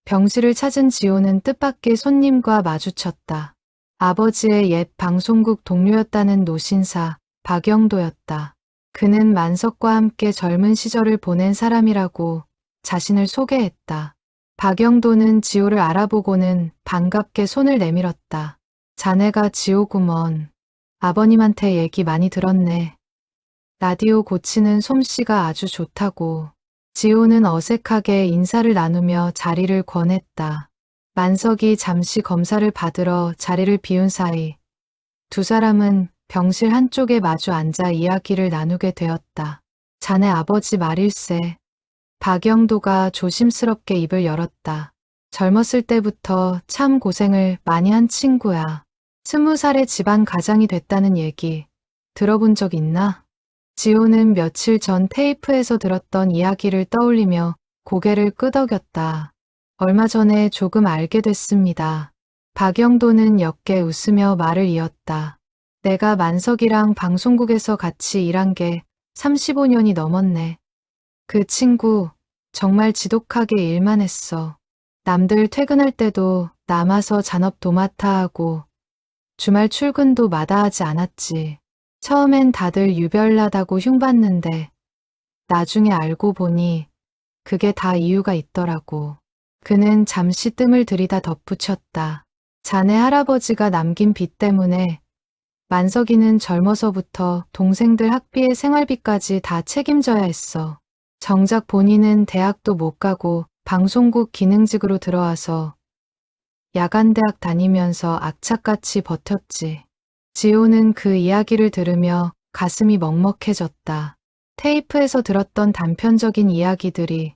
Speaker 1: 병실을 찾은 지호는 뜻밖의 손님과 마주쳤다. 아버지의 옛 방송국 동료였다는 노신사 박영도였다. 그는 만석과 함께 젊은 시절을 보낸 사람이라고 자신을 소개했다. 박영도는 지호를 알아보고는 반갑게 손을 내밀었다. 자네가 지호구먼. 아버님한테 얘기 많이 들었네. 라디오 고치는 솜씨가 아주 좋다고. 지호는 어색하게 인사를 나누며 자리를 권했다. 만석이 잠시 검사를 받으러 자리를 비운 사이 두 사람은 병실 한쪽에 마주 앉아 이야기를 나누게 되었다. 자네 아버지 말일세. 박영도가 조심스럽게 입을 열었다. 젊었을 때부터 참 고생을 많이 한 친구야. 20살에 집안 가장이 됐다는 얘기 들어본 적 있나? 지호는 며칠 전 테이프에서 들었던 이야기를 떠올리며 고개를 끄덕였다. 얼마 전에 조금 알게 됐습니다. 박영도는 옅게 웃으며 말을 이었다. 내가 만석이랑 방송국에서 같이 일한 게 35년이 넘었네. 그 친구 정말 지독하게 일만 했어. 남들 퇴근할 때도 남아서 잔업 도맡아 하고 주말 출근도 마다하지 않았지. 처음엔 다들 유별나다고 흉봤는데 나중에 알고 보니 그게 다 이유가 있더라고. 그는 잠시 뜸을 들이다 덧붙였다. 자네 할아버지가 남긴 빚 때문에 만석이는 젊어서부터 동생들 학비에 생활비까지 다 책임져야 했어. 정작 본인은 대학도 못 가고 방송국 기능직으로 들어와서 야간대학 다니면서 악착같이 버텼지. 지호는 그 이야기를 들으며 가슴이 먹먹해졌다. 테이프에서 들었던 단편적인 이야기들이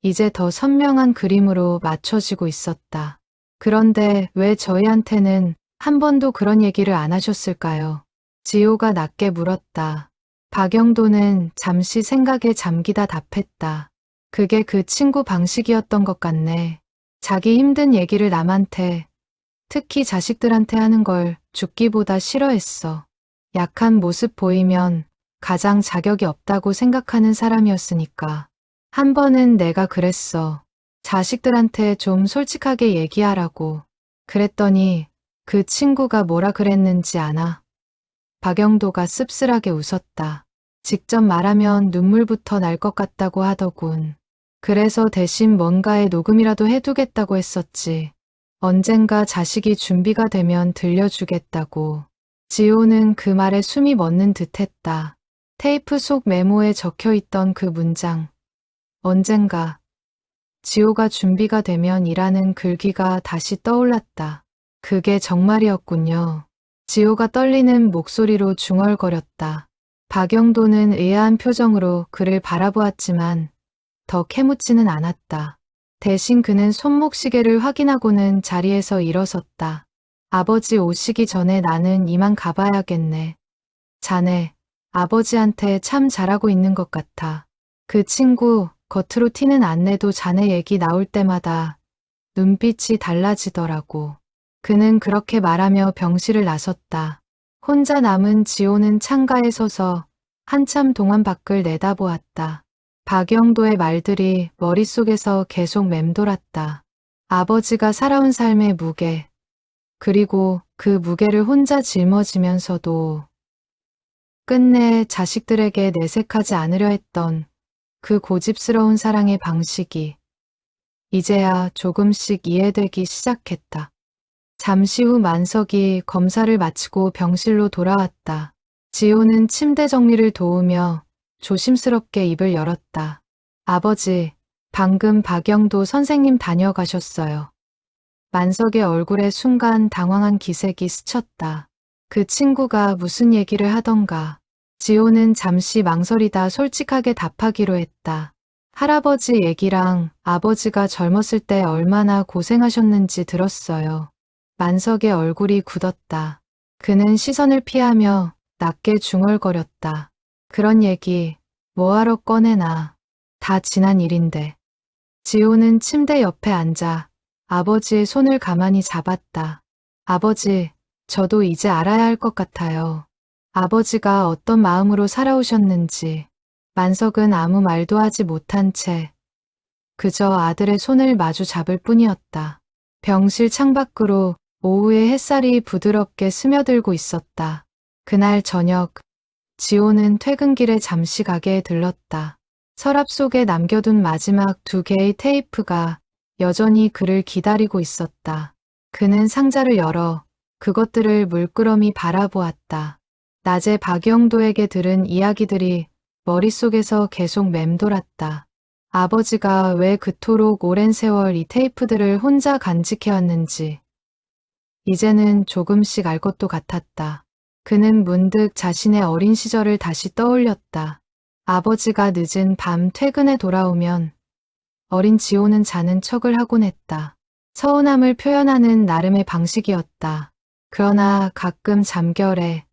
Speaker 1: 이제 더 선명한 그림으로 맞춰지고 있었다. 그런데 왜 저희한테는 한 번도 그런 얘기를 안 하셨을까요? 지호가 낮게 물었다. 박영도는 잠시 생각에 잠기다 답했다. 그게 그 친구 방식이었던 것 같네. 자기 힘든 얘기를 남한테, 특히 자식들한테 하는 걸 죽기보다 싫어했어. 약한 모습 보이면 가장 자격이 없다고 생각하는 사람이었으니까. 한 번은 내가 그랬어. 자식들한테 좀 솔직하게 얘기하라고. 그랬더니 그 친구가 뭐라 그랬는지 아나? 박영도가 씁쓸하게 웃었다. 직접 말하면 눈물부터 날 것 같다고 하더군. 그래서 대신 뭔가에 녹음이라도 해두겠다고 했었지. 언젠가 자식이 준비가 되면 들려주겠다고. 지호는 그 말에 숨이 멎는 듯했다. 테이프 속 메모에 적혀있던 그 문장. 언젠가. 지호가 준비가 되면 이라는 글귀가 다시 떠올랐다. 그게 정말이었군요. 지호가 떨리는 목소리로 중얼거렸다. 박영도는 의아한 표정으로 그를 바라보았지만 더 캐묻지는 않았다. 대신 그는 손목시계를 확인하고는 자리에서 일어섰다. 아버지 오시기 전에 나는 이만 가봐야겠네. 자네, 아버지한테 참 잘하고 있는 것 같아. 그 친구, 겉으로 티는 안 내도 자네 얘기 나올 때마다 눈빛이 달라지더라고. 그는 그렇게 말하며 병실을 나섰다. 혼자 남은 지호는 창가에 서서 한참 동안 밖을 내다보았다. 박영도의 말들이 머릿속에서 계속 맴돌았다. 아버지가 살아온 삶의 무게, 그리고 그 무게를 혼자 짊어지면서도 끝내 자식들에게 내색하지 않으려 했던 그 고집스러운 사랑의 방식이 이제야 조금씩 이해되기 시작했다. 잠시 후 만석이 검사를 마치고 병실로 돌아왔다. 지호는 침대 정리를 도우며 조심스럽게 입을 열었다. 아버지, 방금 박영도 선생님 다녀가셨어요. 만석의 얼굴에 순간 당황한 기색이 스쳤다. 그 친구가 무슨 얘기를 하던가. 지호는 잠시 망설이다 솔직하게 답하기로 했다. 할아버지 얘기랑 아버지가 젊었을 때 얼마나 고생하셨는지 들었어요. 만석의 얼굴이 굳었다. 그는 시선을 피하며 낮게 중얼거렸다. 그런 얘기 뭐하러 꺼내나. 다 지난 일인데. 지호는 침대 옆에 앉아 아버지의 손을 가만히 잡았다. 아버지, 저도 이제 알아야 할 것 같아요. 아버지가 어떤 마음으로 살아오셨는지. 만석은 아무 말도 하지 못한 채 그저 아들의 손을 마주 잡을 뿐이었다. 병실 창밖으로 오후의 햇살이 부드럽게 스며들고 있었다. 그날 저녁, 지호는 퇴근길에 잠시 가게에 들렀다. 서랍 속에 남겨둔 마지막 2개의 테이프가 여전히 그를 기다리고 있었다. 그는 상자를 열어 그것들을 물끄러미 바라보았다. 낮에 박영도에게 들은 이야기들이 머릿속에서 계속 맴돌았다. 아버지가 왜 그토록 오랜 세월 이 테이프들을 혼자 간직해왔는지 이제는 조금씩 알 것도 같았다. 그는 문득 자신의 어린 시절을 다시 떠올렸다. 아버지가 늦은 밤 퇴근에 돌아오면 어린 지호는 자는 척을 하곤 했다. 서운함을 표현하는 나름의 방식이었다. 그러나 가끔 잠결에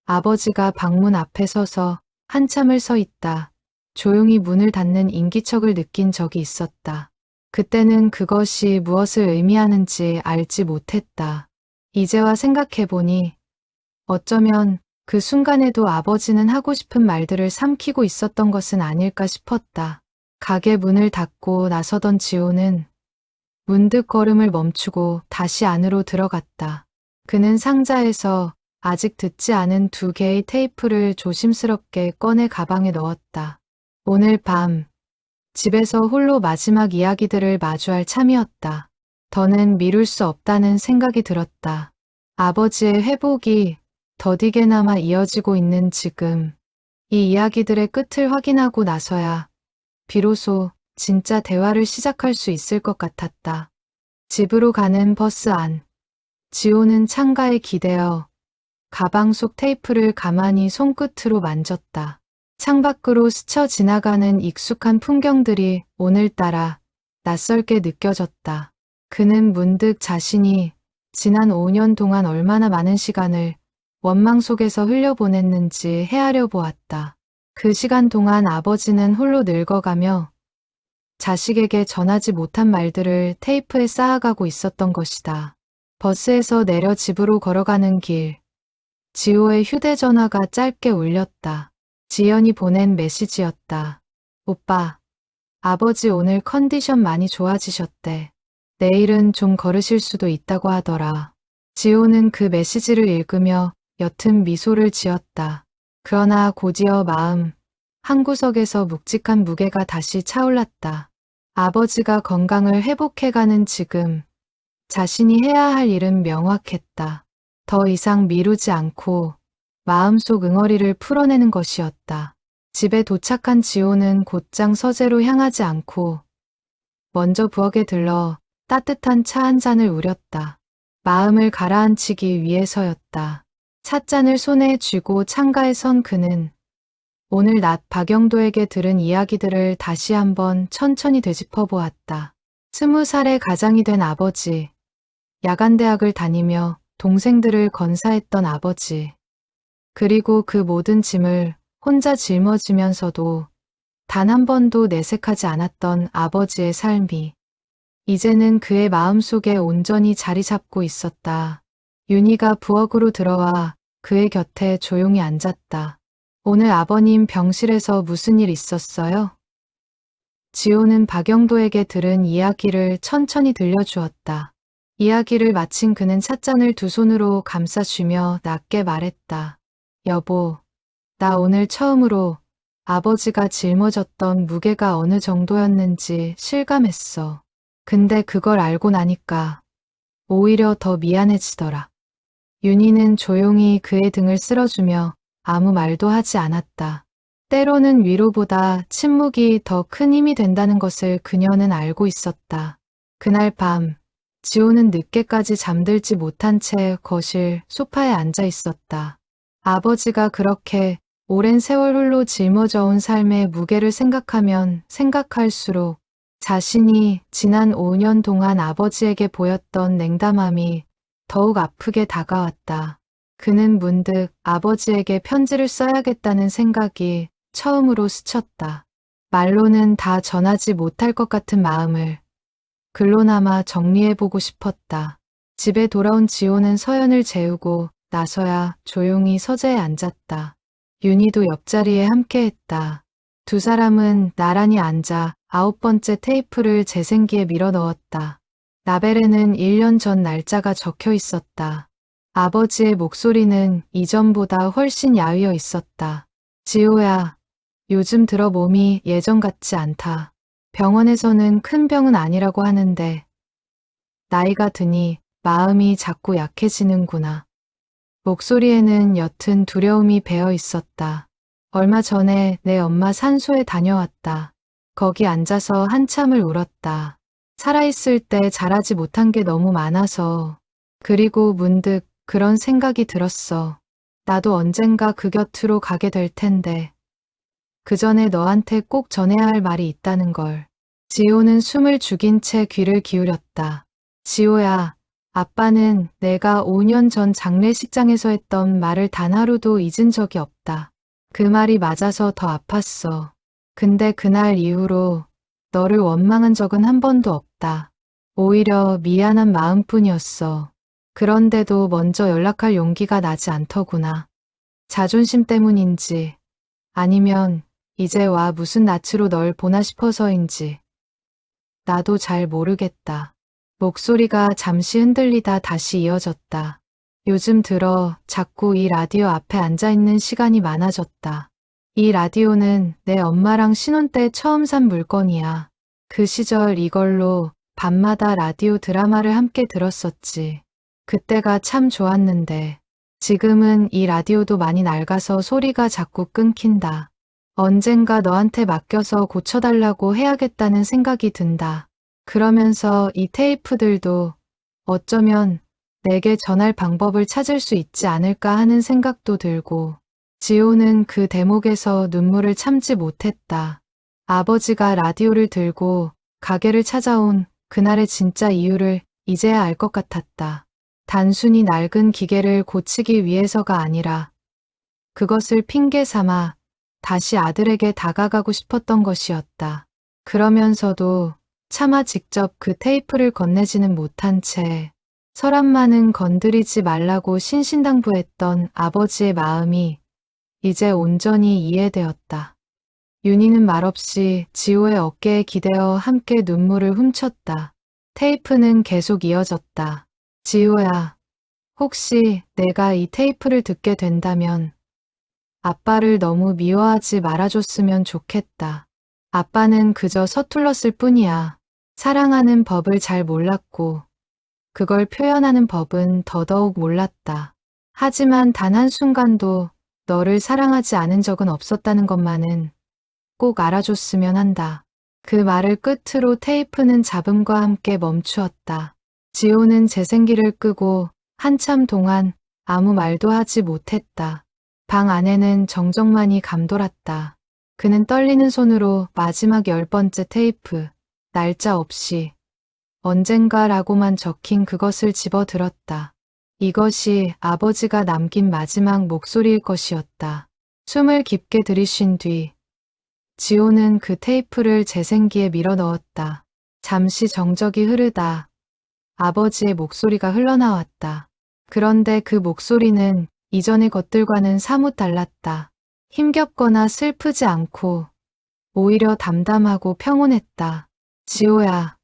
Speaker 1: 아버지가 방문 앞에 서서 한참을 서 있다. 조용히 문을 닫는 인기척을 느낀 적이 있었다. 그때는 그것이 무엇을 의미하는지 알지 못했다. 이제와 생각해보니 어쩌면 그 순간에도 아버지는 하고 싶은 말들을 삼키고 있었던 것은 아닐까 싶었다. 가게 문을 닫고 나서던 지호는 문득 걸음을 멈추고 다시 안으로 들어갔다. 그는 상자에서 아직 듣지 않은 2개의 테이프를 조심스럽게 꺼내 가방에 넣었다. 오늘 밤 집에서 홀로 마지막 이야기들을 마주할 참이었다. 더는 미룰 수 없다는 생각이 들었다. 아버지의 회복이 더디게나마 이어지고 있는 지금 이 이야기들의 끝을 확인하고 나서야 비로소 진짜 대화를 시작할 수 있을 것 같았다. 집으로 가는 버스 안. 지호는 창가에 기대어 가방 속 테이프를 가만히 손끝으로 만졌다. 창밖으로 스쳐 지나가는 익숙한 풍경들이 오늘따라 낯설게 느껴졌다. 그는 문득 자신이 지난 5년 동안 얼마나 많은 시간을 원망 속에서 흘려보냈는지 헤아려 보았다. 그 시간 동안 아버지는 홀로 늙어가며 자식에게 전하지 못한 말들을 테이프에 쌓아가고 있었던 것이다. 버스에서 내려 집으로 걸어가는 길, 지호의 휴대전화가 짧게 울렸다. 지연이 보낸 메시지였다. 오빠, 아버지 오늘 컨디션 많이 좋아지셨대. 내일은 좀 걸으실 수도 있다고 하더라. 지호는 그 메시지를 읽으며 옅은 미소를 지었다. 그러나 곧이어 마음 한구석에서 묵직한 무게가 다시 차올랐다. 아버지가 건강을 회복해가는 지금 자신이 해야 할 일은 명확했다. 더 이상 미루지 않고 마음속 응어리를 풀어내는 것이었다. 집에 도착한 지호는 곧장 서재로 향하지 않고 먼저 부엌에 들러 따뜻한 차 한 잔을 우렸다. 마음을 가라앉히기 위해서였다. 찻잔을 손에 쥐고 창가에 선 그는 오늘 낮 박영도에게 들은 이야기들을 다시 한번 천천히 되짚어 보았다. 20살의 가장이 된 아버지, 야간대학을 다니며 동생들을 건사했던 아버지, 그리고 그 모든 짐을 혼자 짊어지면서도 단 한 번도 내색하지 않았던 아버지의 삶이 이제는 그의 마음속에 온전히 자리 잡고 있었다. 윤희가 부엌으로 들어와 그의 곁에 조용히 앉았다. 오늘 아버님 병실에서 무슨 일 있었어요? 지호는 박영도에게 들은 이야기를 천천히 들려주었다. 이야기를 마친 그는 찻잔을 두 손으로 감싸쥐며 낮게 말했다. 여보, 나 오늘 처음으로 아버지가 짊어졌던 무게가 어느 정도였는지 실감했어. 근데 그걸 알고 나니까 오히려 더 미안해지더라. 윤희는 조용히 그의 등을 쓸어주며 아무 말도 하지 않았다. 때로는 위로보다 침묵이 더 큰 힘이 된다는 것을 그녀는 알고 있었다. 그날 밤, 지호는 늦게까지 잠들지 못한 채 거실 소파에 앉아 있었다. 아버지가 그렇게 오랜 세월 홀로 짊어져 온 삶의 무게를 생각하면 생각할수록 자신이 지난 5년 동안 아버지에게 보였던 냉담함이 더욱 아프게 다가왔다. 그는 문득 아버지에게 편지를 써야겠다는 생각이 처음으로 스쳤다. 말로는 다 전하지 못할 것 같은 마음을 글로나마 정리해보고 싶었다. 집에 돌아온 지호는 서연을 재우고 나서야 조용히 서재에 앉았다. 윤희도 옆자리에 함께했다. 두 사람은 나란히 앉아 9번째 테이프를 재생기에 밀어 넣었다. 라벨에는 1년 전 날짜가 적혀 있었다. 아버지의 목소리는 이전보다 훨씬 야위어 있었다. 지호야, 요즘 들어 몸이 예전 같지 않다. 병원에서는 큰 병은 아니라고 하는데 나이가 드니 마음이 자꾸 약해지는구나. 목소리에는 옅은 두려움이 배어 있었다. 얼마 전에 내 엄마 산소에 다녀왔다. 거기 앉아서 한참을 울었다. 살아있을 때 잘하지 못한 게 너무 많아서. 그리고 문득 그런 생각이 들었어. 나도 언젠가 그 곁으로 가게 될 텐데. 그 전에 너한테 꼭 전해야 할 말이 있다는 걸. 지호는 숨을 죽인 채 귀를 기울였다. 지호야, 아빠는 내가 5년 전 장례식장에서 했던 말을 단 하루도 잊은 적이 없다. 그 말이 맞아서 더 아팠어. 근데 그날 이후로 너를 원망한 적은 한 번도 없다. 오히려 미안한 마음뿐이었어. 그런데도 먼저 연락할 용기가 나지 않더구나. 자존심 때문인지 아니면 이제 와 무슨 낯으로 널 보나 싶어서인지 나도 잘 모르겠다. 목소리가 잠시 흔들리다 다시 이어졌다. 요즘 들어 자꾸 이 라디오 앞에 앉아있는 시간이 많아졌다. 이 라디오는 내 엄마랑 신혼 때 처음 산 물건이야. 그 시절 이걸로 밤마다 라디오 드라마를 함께 들었었지. 그때가 참 좋았는데 지금은 이 라디오도 많이 낡아서 소리가 자꾸 끊긴다. 언젠가 너한테 맡겨서 고쳐달라고 해야겠다는 생각이 든다. 그러면서 이 테이프들도 어쩌면 내게 전할 방법을 찾을 수 있지 않을까 하는 생각도 들고 지호는 그 대목에서 눈물을 참지 못했다. 아버지가 라디오를 들고 가게를 찾아온 그날의 진짜 이유를 이제야 알 것 같았다. 단순히 낡은 기계를 고치기 위해서가 아니라 그것을 핑계 삼아 다시 아들에게 다가가고 싶었던 것이었다. 그러면서도 차마 직접 그 테이프를 건네지는 못한 채 서랍만은 건드리지 말라고 신신당부했던 아버지의 마음이 이제 온전히 이해되었다. 윤희는 말없이 지호의 어깨에 기대어 함께 눈물을 훔쳤다. 테이프는 계속 이어졌다. 지호야, 혹시 내가 이 테이프를 듣게 된다면 아빠를 너무 미워하지 말아줬으면 좋겠다. 아빠는 그저 서툴렀을 뿐이야. 사랑하는 법을 잘 몰랐고 그걸 표현하는 법은 더더욱 몰랐다. 하지만 단 한순간도 너를 사랑하지 않은 적은 없었다는 것만은 꼭 알아줬으면 한다. 그 말을 끝으로 테이프는 잡음과 함께 멈추었다. 지호는 재생기를 끄고 한참 동안 아무 말도 하지 못했다. 방 안에는 정적만이 감돌았다. 그는 떨리는 손으로 마지막 10번째 테이프, 날짜 없이 언젠가라고만 적힌 그것을 집어들었다. 이것이 아버지가 남긴 마지막 목소리일 것이었다. 숨을 깊게 들이쉰 뒤 지호는 그 테이프를 재생기에 밀어 넣었다. 잠시 정적이 흐르다 아버지의 목소리가 흘러나왔다. 그런데 그 목소리는 이전의 것들과는 사뭇 달랐다. 힘겹거나 슬프지 않고 오히려 담담하고 평온했다. 지호야,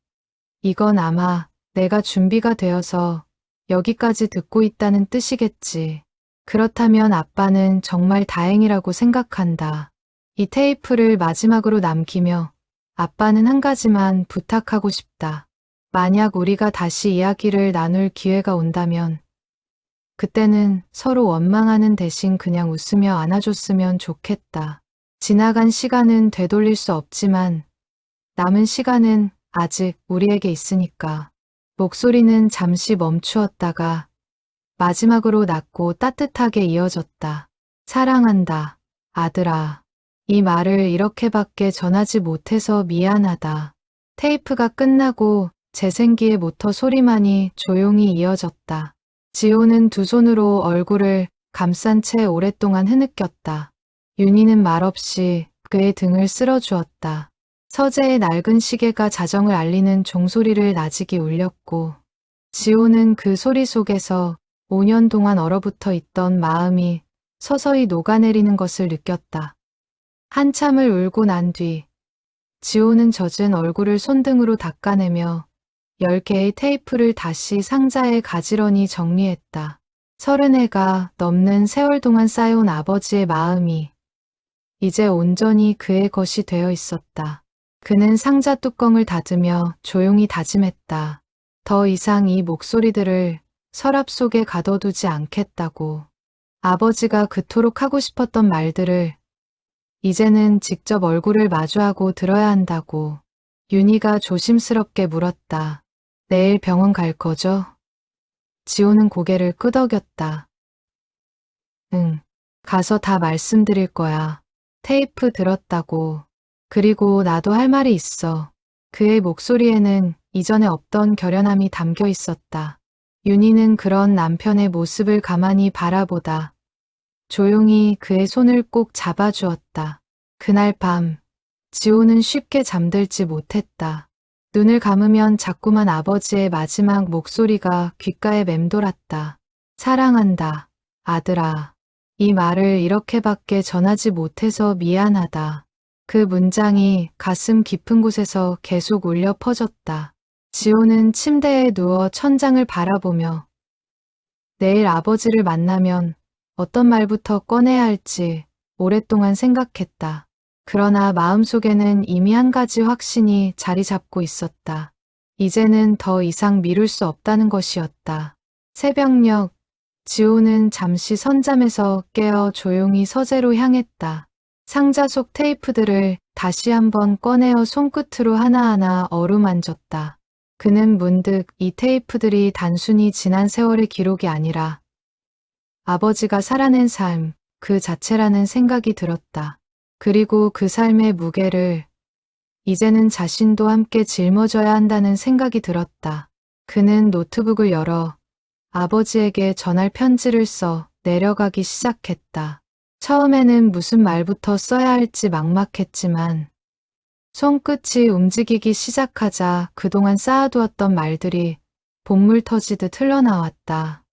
Speaker 1: 이건 아마 내가 준비가 되어서 여기까지 듣고 있다는 뜻이겠지. 그렇다면 아빠는 정말 다행이라고 생각한다. 이 테이프를 마지막으로 남기며 아빠는 한 가지만 부탁하고 싶다. 만약 우리가 다시 이야기를 나눌 기회가 온다면 그때는 서로 원망하는 대신 그냥 웃으며 안아줬으면 좋겠다. 지나간 시간은 되돌릴 수 없지만 남은 시간은 아직 우리에게 있으니까. 목소리는 잠시 멈추었다가 마지막으로 낮고 따뜻하게 이어졌다. 사랑한다, 아들아. 이 말을 이렇게밖에 전하지 못해서 미안하다. 테이프가 끝나고 재생기의 모터 소리만이 조용히 이어졌다. 지호는 두 손으로 얼굴을 감싼 채 오랫동안 흐느꼈다. 윤희는 말없이 그의 등을 쓸어주었다. 서재의 낡은 시계가 자정을 알리는 종소리를 나직이 울렸고 지호는 그 소리 속에서 5년 동안 얼어붙어 있던 마음이 서서히 녹아내리는 것을 느꼈다. 한참을 울고 난 뒤 지호는 젖은 얼굴을 손등으로 닦아내며 10개의 테이프를 다시 상자에 가지런히 정리했다. 30해가 넘는 세월 동안 쌓여온 아버지의 마음이 이제 온전히 그의 것이 되어 있었다. 그는 상자 뚜껑을 닫으며 조용히 다짐했다. 더 이상 이 목소리들을 서랍 속에 가둬두지 않겠다고. 아버지가 그토록 하고 싶었던 말들을 이제는 직접 얼굴을 마주하고 들어야 한다고. 윤희가 조심스럽게 물었다. 내일 병원 갈 거죠? 지호는 고개를 끄덕였다. 응, 가서 다 말씀드릴 거야. 테이프 들었다고. 그리고 나도 할 말이 있어. 그의 목소리에는 이전에 없던 결연함이 담겨 있었다. 윤희는 그런 남편의 모습을 가만히 바라보다 조용히 그의 손을 꼭 잡아주었다. 그날 밤, 지호는 쉽게 잠들지 못했다. 눈을 감으면 자꾸만 아버지의 마지막 목소리가 귓가에 맴돌았다. 사랑한다, 아들아. 이 말을 이렇게밖에 전하지 못해서 미안하다. 그 문장이 가슴 깊은 곳에서 계속 울려 퍼졌다. 지호는 침대에 누워 천장을 바라보며 내일 아버지를 만나면 어떤 말부터 꺼내야 할지 오랫동안 생각했다. 그러나 마음속에는 이미 한 가지 확신이 자리 잡고 있었다. 이제는 더 이상 미룰 수 없다는 것이었다. 새벽녘, 지호는 잠시 선잠에서 깨어 조용히 서재로 향했다. 상자 속 테이프들을 다시 한번 꺼내어 손끝으로 하나하나 어루만졌다. 그는 문득 이 테이프들이 단순히 지난 세월의 기록이 아니라 아버지가 살아낸 삶 그 자체라는 생각이 들었다. 그리고 그 삶의 무게를 이제는 자신도 함께 짊어져야 한다는 생각이 들었다. 그는 노트북을 열어 아버지에게 전할 편지를 써 내려가기 시작했다. 처음에는 무슨 말부터 써야 할지 막막했지만 손끝이 움직이기 시작하자 그동안 쌓아두었던 말들이 본물 터지듯 흘러나왔다.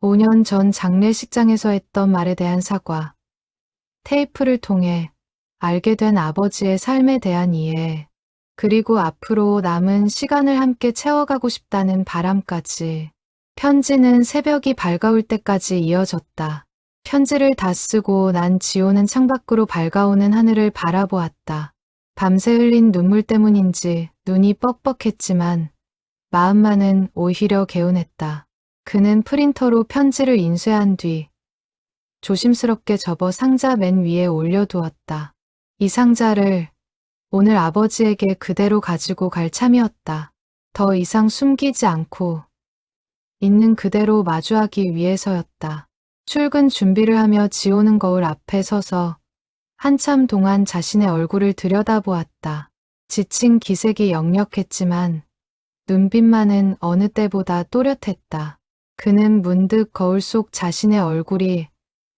Speaker 1: 5년 전 장례식장에서 했던 말에 대한 사과, 테이프를 통해 알게 된 아버지의 삶에 대한 이해, 그리고 앞으로 남은 시간을 함께 채워가고 싶다는 바람까지. 편지는 새벽이 밝아올 때까지 이어졌다. 편지를 다 쓰고 난 지호는 창밖으로 밝아오는 하늘을 바라보았다. 밤새 흘린 눈물 때문인지 눈이 뻑뻑했지만 마음만은 오히려 개운했다. 그는 프린터로 편지를 인쇄한 뒤 조심스럽게 접어 상자 맨 위에 올려두었다. 이 상자를 오늘 아버지에게 그대로 가지고 갈 참이었다. 더 이상 숨기지 않고 있는 그대로 마주하기 위해서였다. 출근 준비를 하며 지호는 거울 앞에 서서 한참 동안 자신의 얼굴을 들여다보았다. 지친 기색이 역력했지만 눈빛만은 어느 때보다 또렷했다. 그는 문득 거울 속 자신의 얼굴이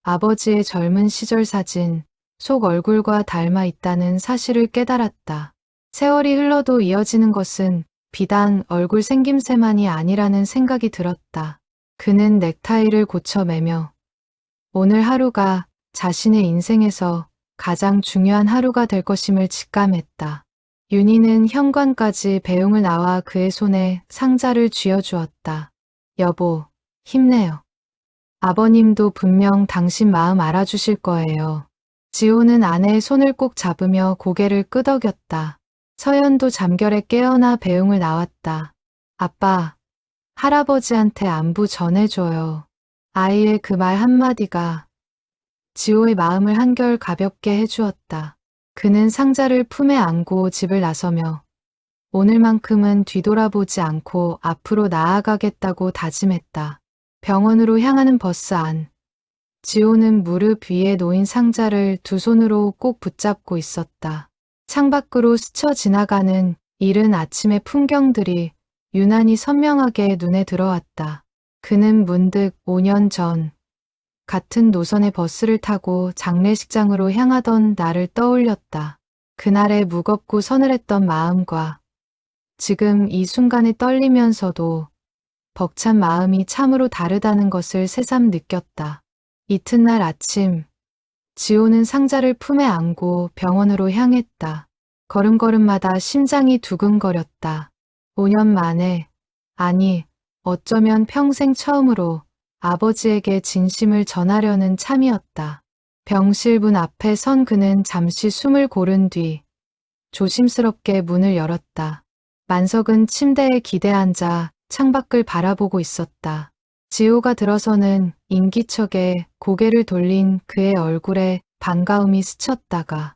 Speaker 1: 아버지의 젊은 시절 사진 속 얼굴과 닮아 있다는 사실을 깨달았다. 세월이 흘러도 이어지는 것은 비단 얼굴 생김새만이 아니라는 생각이 들었다. 그는 넥타이를 고쳐매며 오늘 하루가 자신의 인생에서 가장 중요한 하루가 될 것임을 직감했다. 윤희는 현관까지 배웅을 나와 그의 손에 상자를 쥐어주었다. 여보, 힘내요. 아버님도 분명 당신 마음 알아주실 거예요. 지호는 아내의 손을 꼭 잡으며 고개를 끄덕였다. 서연도 잠결에 깨어나 배웅을 나왔다. 아빠, 할아버지한테 안부 전해줘요. 아이의 그 말 한마디가 지호의 마음을 한결 가볍게 해주었다. 그는 상자를 품에 안고 집을 나서며 오늘만큼은 뒤돌아보지 않고 앞으로 나아가겠다고 다짐했다. 병원으로 향하는 버스 안. 지호는 무릎 위에 놓인 상자를 두 손으로 꼭 붙잡고 있었다. 창밖으로 스쳐 지나가는 이른 아침의 풍경들이 유난히 선명하게 눈에 들어왔다. 그는 문득 5년 전 같은 노선의 버스를 타고 장례식장으로 향하던 날을 떠올렸다. 그날의 무겁고 서늘했던 마음과 지금 이 순간에 떨리면서도 벅찬 마음이 참으로 다르다는 것을 새삼 느꼈다. 이튿날 아침, 지호는 상자를 품에 안고 병원으로 향했다. 걸음걸음마다 심장이 두근거렸다. 5년 만에, 아니, 어쩌면 평생 처음으로 아버지에게 진심을 전하려는 참이었다. 병실 문 앞에 선 그는 잠시 숨을 고른 뒤 조심스럽게 문을 열었다. 만석은 침대에 기대 앉아 창밖을 바라보고 있었다. 지호가 들어서는 인기척에 고개를 돌린 그의 얼굴에 반가움이 스쳤다가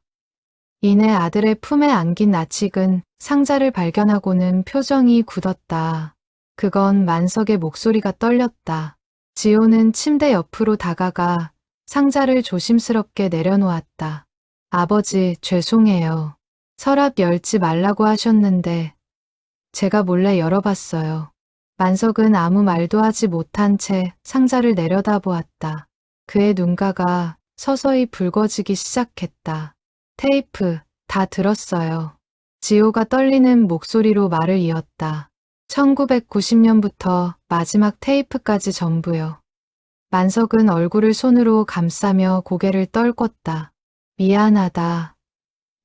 Speaker 1: 이내 아들의 품에 안긴 나칙은 상자를 발견하고는 표정이 굳었다. 그건 만석의 목소리가 떨렸다. 지호는 침대 옆으로 다가가 상자를 조심스럽게 내려놓았다. 아버지, 죄송해요. 서랍 열지 말라고 하셨는데 제가 몰래 열어봤어요. 만석은 아무 말도 하지 못한 채 상자를 내려다보았다. 그의 눈가가 서서히 붉어지기 시작했다. 테이프, 다 들었어요. 지호가 떨리는 목소리로 말을 이었다. 1990년부터 마지막 테이프까지 전부요. 만석은 얼굴을 손으로 감싸며 고개를 떨궜다. 미안하다.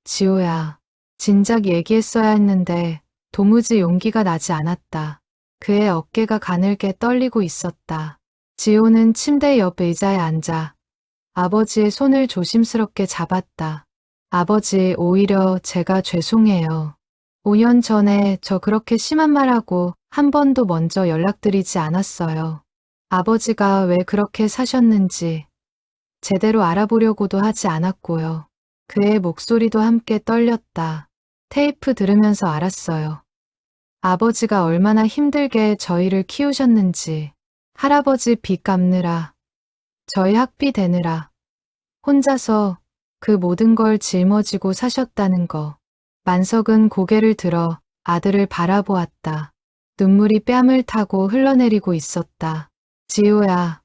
Speaker 1: 지호야. 진작 얘기했어야 했는데 도무지 용기가 나지 않았다. 그의 어깨가 가늘게 떨리고 있었다. 지호는 침대 옆 의자에 앉아 아버지의 손을 조심스럽게 잡았다. 아버지, 오히려 제가 죄송해요. 5년 전에 저 그렇게 심한 말하고 한 번도 먼저 연락드리지 않았어요. 아버지가 왜 그렇게 사셨는지 제대로 알아보려고도 하지 않았고요. 그의 목소리도 함께 떨렸다. 테이프 들으면서 알았어요. 아버지가 얼마나 힘들게 저희를 키우셨는지, 할아버지 빚 갚느라, 저희 학비 대느라, 혼자서 그 모든 걸 짊어지고 사셨다는 거. 만석은 고개를 들어 아들을 바라보았다. 눈물이 뺨을 타고 흘러내리고 있었다. 지호야,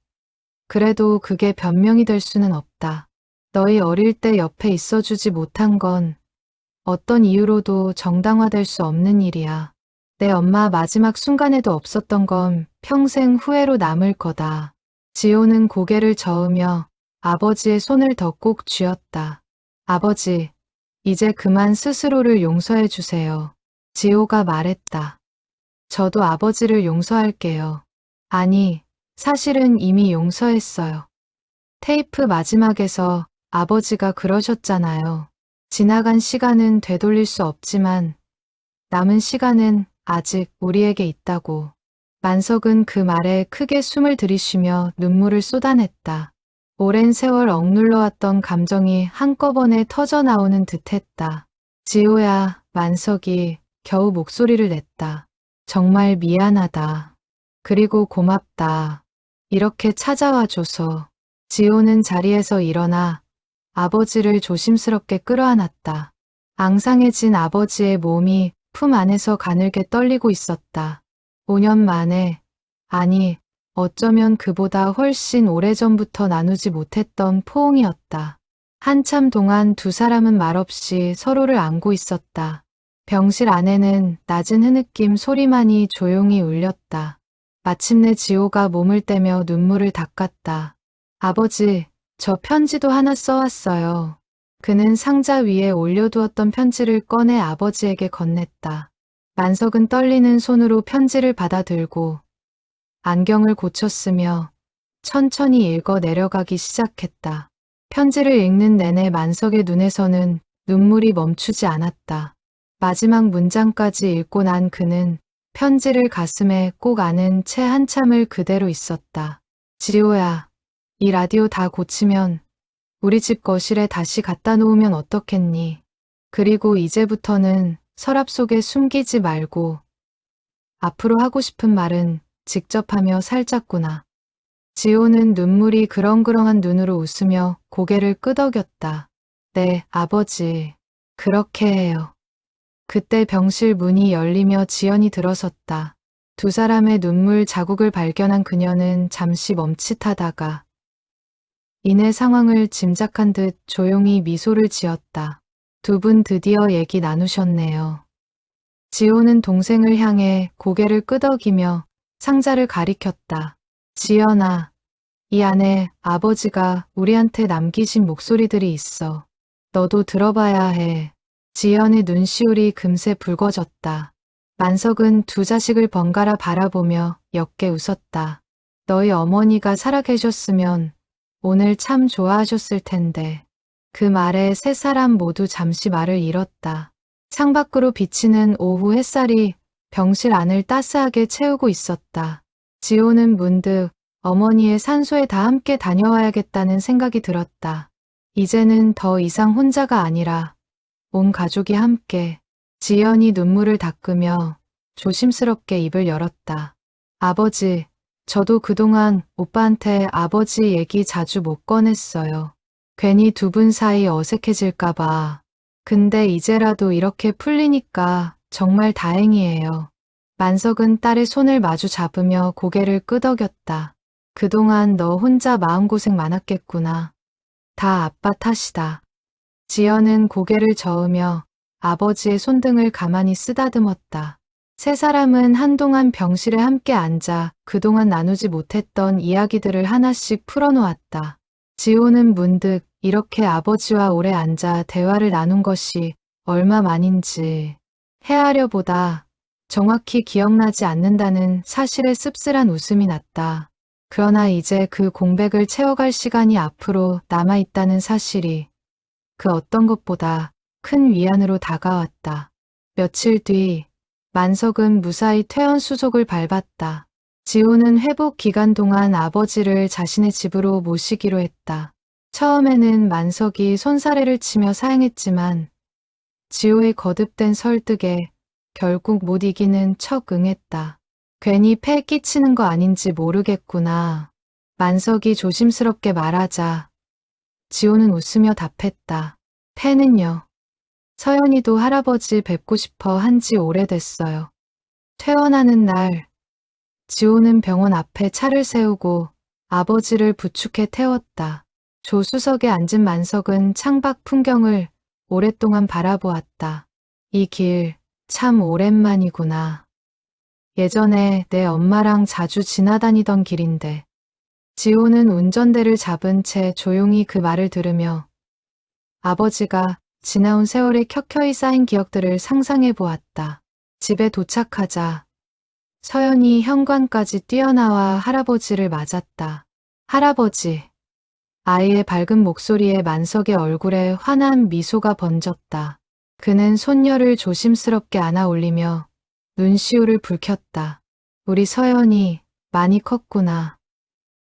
Speaker 1: 그래도 그게 변명이 될 수는 없다. 너희 어릴 때 옆에 있어주지 못한 건 어떤 이유로도 정당화될 수 없는 일이야. 내 엄마 마지막 순간에도 없었던 건 평생 후회로 남을 거다. 지호는 고개를 저으며 아버지의 손을 더 꼭 쥐었다. 아버지, 이제 그만 스스로를 용서해 주세요. 지호가 말했다. 저도 아버지를 용서할게요. 아니, 사실은 이미 용서했어요. 테이프 마지막에서 아버지가 그러셨잖아요. 지나간 시간은 되돌릴 수 없지만 남은 시간은 아직 우리에게 있다고. 만석은 그 말에 크게 숨을 들이쉬며 눈물을 쏟아냈다. 오랜 세월 억눌러왔던 감정이 한꺼번에 터져나오는 듯했다. 지호야, 만석이 겨우 목소리를 냈다. 정말 미안하다. 그리고 고맙다. 이렇게 찾아와줘서. 지호는 자리에서 일어나 아버지를 조심스럽게 끌어안았다. 앙상해진 아버지의 몸이 품 안에서 가늘게 떨리고 있었다. 5년 만에, 아니, 어쩌면 그보다 훨씬 오래전부터 나누지 못했던 포옹이었다. 한참 동안 두 사람은 말없이 서로를 안고 있었다. 병실 안에는 낮은 흐느낌 소리만이 조용히 울렸다. 마침내 지호가 몸을 떼며 눈물을 닦았다. 아버지, 저 편지도 하나 써왔어요. 그는 상자 위에 올려두었던 편지를 꺼내 아버지에게 건넸다. 만석은 떨리는 손으로 편지를 받아들고 안경을 고쳤으며 천천히 읽어 내려가기 시작했다. 편지를 읽는 내내 만석의 눈에서는 눈물이 멈추지 않았다. 마지막 문장까지 읽고 난 그는 편지를 가슴에 꼭 안은 채 한참을 그대로 있었다. 지호야, 이 라디오 다 고치면 우리 집 거실에 다시 갖다 놓으면 어떻겠니? 그리고 이제부터는 서랍 속에 숨기지 말고 앞으로 하고 싶은 말은 직접 하며 살짝구나. 지호는 눈물이 그렁그렁한 눈으로 웃으며 고개를 끄덕였다. 네, 아버지. 그렇게 해요. 그때 병실 문이 열리며 지연이 들어섰다. 두 사람의 눈물 자국을 발견한 그녀는 잠시 멈칫하다가 이내 상황을 짐작한 듯 조용히 미소를 지었다. 두 분 드디어 얘기 나누셨네요. 지호는 동생을 향해 고개를 끄덕이며 상자를 가리켰다. 지연아, 이 안에 아버지가 우리한테 남기신 목소리들이 있어. 너도 들어봐야 해. 지연의 눈시울이 금세 붉어졌다. 만석은 두 자식을 번갈아 바라보며 옅게 웃었다. 너희 어머니가 살아계셨으면 오늘 참 좋아하셨을 텐데. 그 말에 세 사람 모두 잠시 말을 잃었다. 창밖으로 비치는 오후 햇살이 병실 안을 따스하게 채우고 있었다. 지호는 문득 어머니의 산소에 다 함께 다녀와야겠다는 생각이 들었다. 이제는 더 이상 혼자가 아니라 온 가족이 함께. 지연이 눈물을 닦으며 조심스럽게 입을 열었다. 아버지, 저도 그동안 오빠한테 아버지 얘기 자주 못 꺼냈어요. 괜히 두 분 사이 어색해질까봐. 근데 이제라도 이렇게 풀리니까 정말 다행이에요. 만석은 딸의 손을 마주 잡으며 고개를 끄덕였다. 그동안 너 혼자 마음고생 많았겠구나. 다 아빠 탓이다. 지연은 고개를 저으며 아버지의 손등을 가만히 쓰다듬었다. 세 사람은 한동안 병실에 함께 앉아 그동안 나누지 못했던 이야기들을 하나씩 풀어놓았다. 지호는 문득 이렇게 아버지와 오래 앉아 대화를 나눈 것이 얼마만인지 헤아려 보다 정확히 기억나지 않는다는 사실에 씁쓸한 웃음이 났다. 그러나 이제 그 공백을 채워갈 시간이 앞으로 남아있다는 사실이 그 어떤 것보다 큰 위안으로 다가왔다. 며칠 뒤 만석은 무사히 퇴원 수속을 밟았다. 지호는 회복 기간 동안 아버지를 자신의 집으로 모시기로 했다. 처음에는 만석이 손사래를 치며 사양했지만 지호의 거듭된 설득에 결국 못 이기는 척 응했다. 괜히 폐 끼치는 거 아닌지 모르겠구나. 만석이 조심스럽게 말하자 지호는 웃으며 답했다. 폐는요. 서연이도 할아버지 뵙고 싶어 한지 오래됐어요. 퇴원하는 날 지호는 병원 앞에 차를 세우고 아버지를 부축해 태웠다. 조수석에 앉은 만석은 창밖 풍경을 오랫동안 바라보았다. 이 길 참 오랜만이구나. 예전에 내 엄마랑 자주 지나다니던 길인데. 지호는 운전대를 잡은 채 조용히 그 말을 들으며 아버지가 지나온 세월에 켜켜이 쌓인 기억들을 상상해 보았다. 집에 도착하자 서연이 현관까지 뛰어나와 할아버지를 맞았다. 할아버지. 아이의 밝은 목소리에 만석의 얼굴에 환한 미소가 번졌다. 그는 손녀를 조심스럽게 안아 올리며 눈시울을 붉혔다. 우리 서연이 많이 컸구나.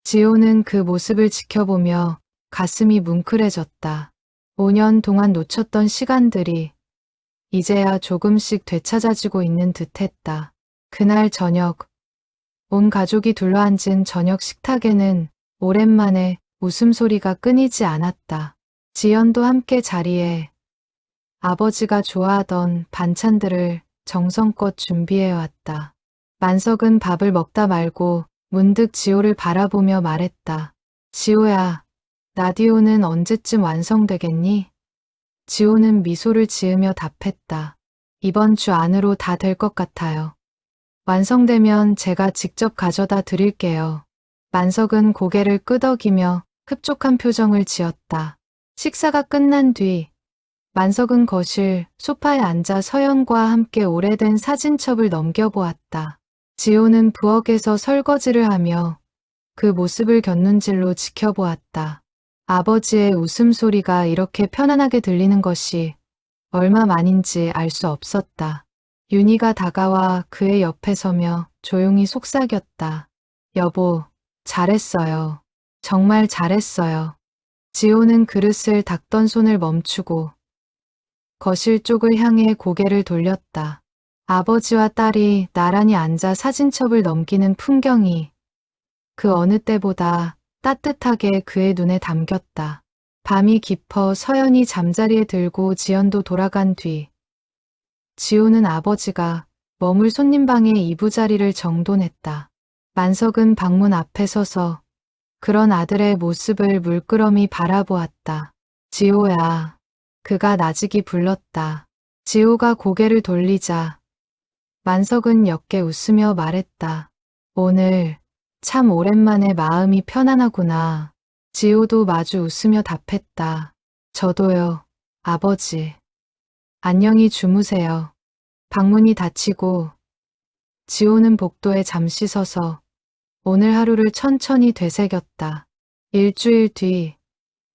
Speaker 1: 지호는 그 모습을 지켜보며 가슴이 뭉클해졌다. 5년 동안 놓쳤던 시간들이 이제야 조금씩 되찾아지고 있는 듯했다. 그날 저녁, 온 가족이 둘러앉은 저녁 식탁에는 오랜만에 웃음소리가 끊이지 않았다. 지연도 함께 자리에 아버지가 좋아하던 반찬들을 정성껏 준비해왔다. 만석은 밥을 먹다 말고 문득 지호를 바라보며 말했다. 지호야, 라디오는 언제쯤 완성되겠니? 지호는 미소를 지으며 답했다. 이번 주 안으로 다 될 것 같아요. 완성되면 제가 직접 가져다 드릴게요. 만석은 고개를 끄덕이며 흡족한 표정을 지었다. 식사가 끝난 뒤 만석은 거실 소파에 앉아 서연과 함께 오래된 사진첩을 넘겨보았다. 지호는 부엌에서 설거지를 하며 그 모습을 곁눈질로 지켜보았다. 아버지의 웃음소리가 이렇게 편안하게 들리는 것이 얼마만인지 알 수 없었다. 윤희가 다가와 그의 옆에 서며 조용히 속삭였다. 여보, 잘했어요. 정말 잘했어요. 지호는 그릇을 닦던 손을 멈추고 거실 쪽을 향해 고개를 돌렸다. 아버지와 딸이 나란히 앉아 사진첩을 넘기는 풍경이 그 어느 때보다 따뜻하게 그의 눈에 담겼다. 밤이 깊어 서연이 잠자리에 들고 지연도 돌아간 뒤 지호는 아버지가 머물 손님방의 이부자리를 정돈했다. 만석은 방문 앞에 서서 그런 아들의 모습을 물끄러미 바라보았다. 지호야. 그가 나직이 불렀다. 지호가 고개를 돌리자 만석은 옅게 웃으며 말했다. 오늘 참 오랜만에 마음이 편안하구나. 지호도 마주 웃으며 답했다. 저도요, 아버지. 안녕히 주무세요. 방문이 닫히고 지호는 복도에 잠시 서서 오늘 하루를 천천히 되새겼다. 일주일 뒤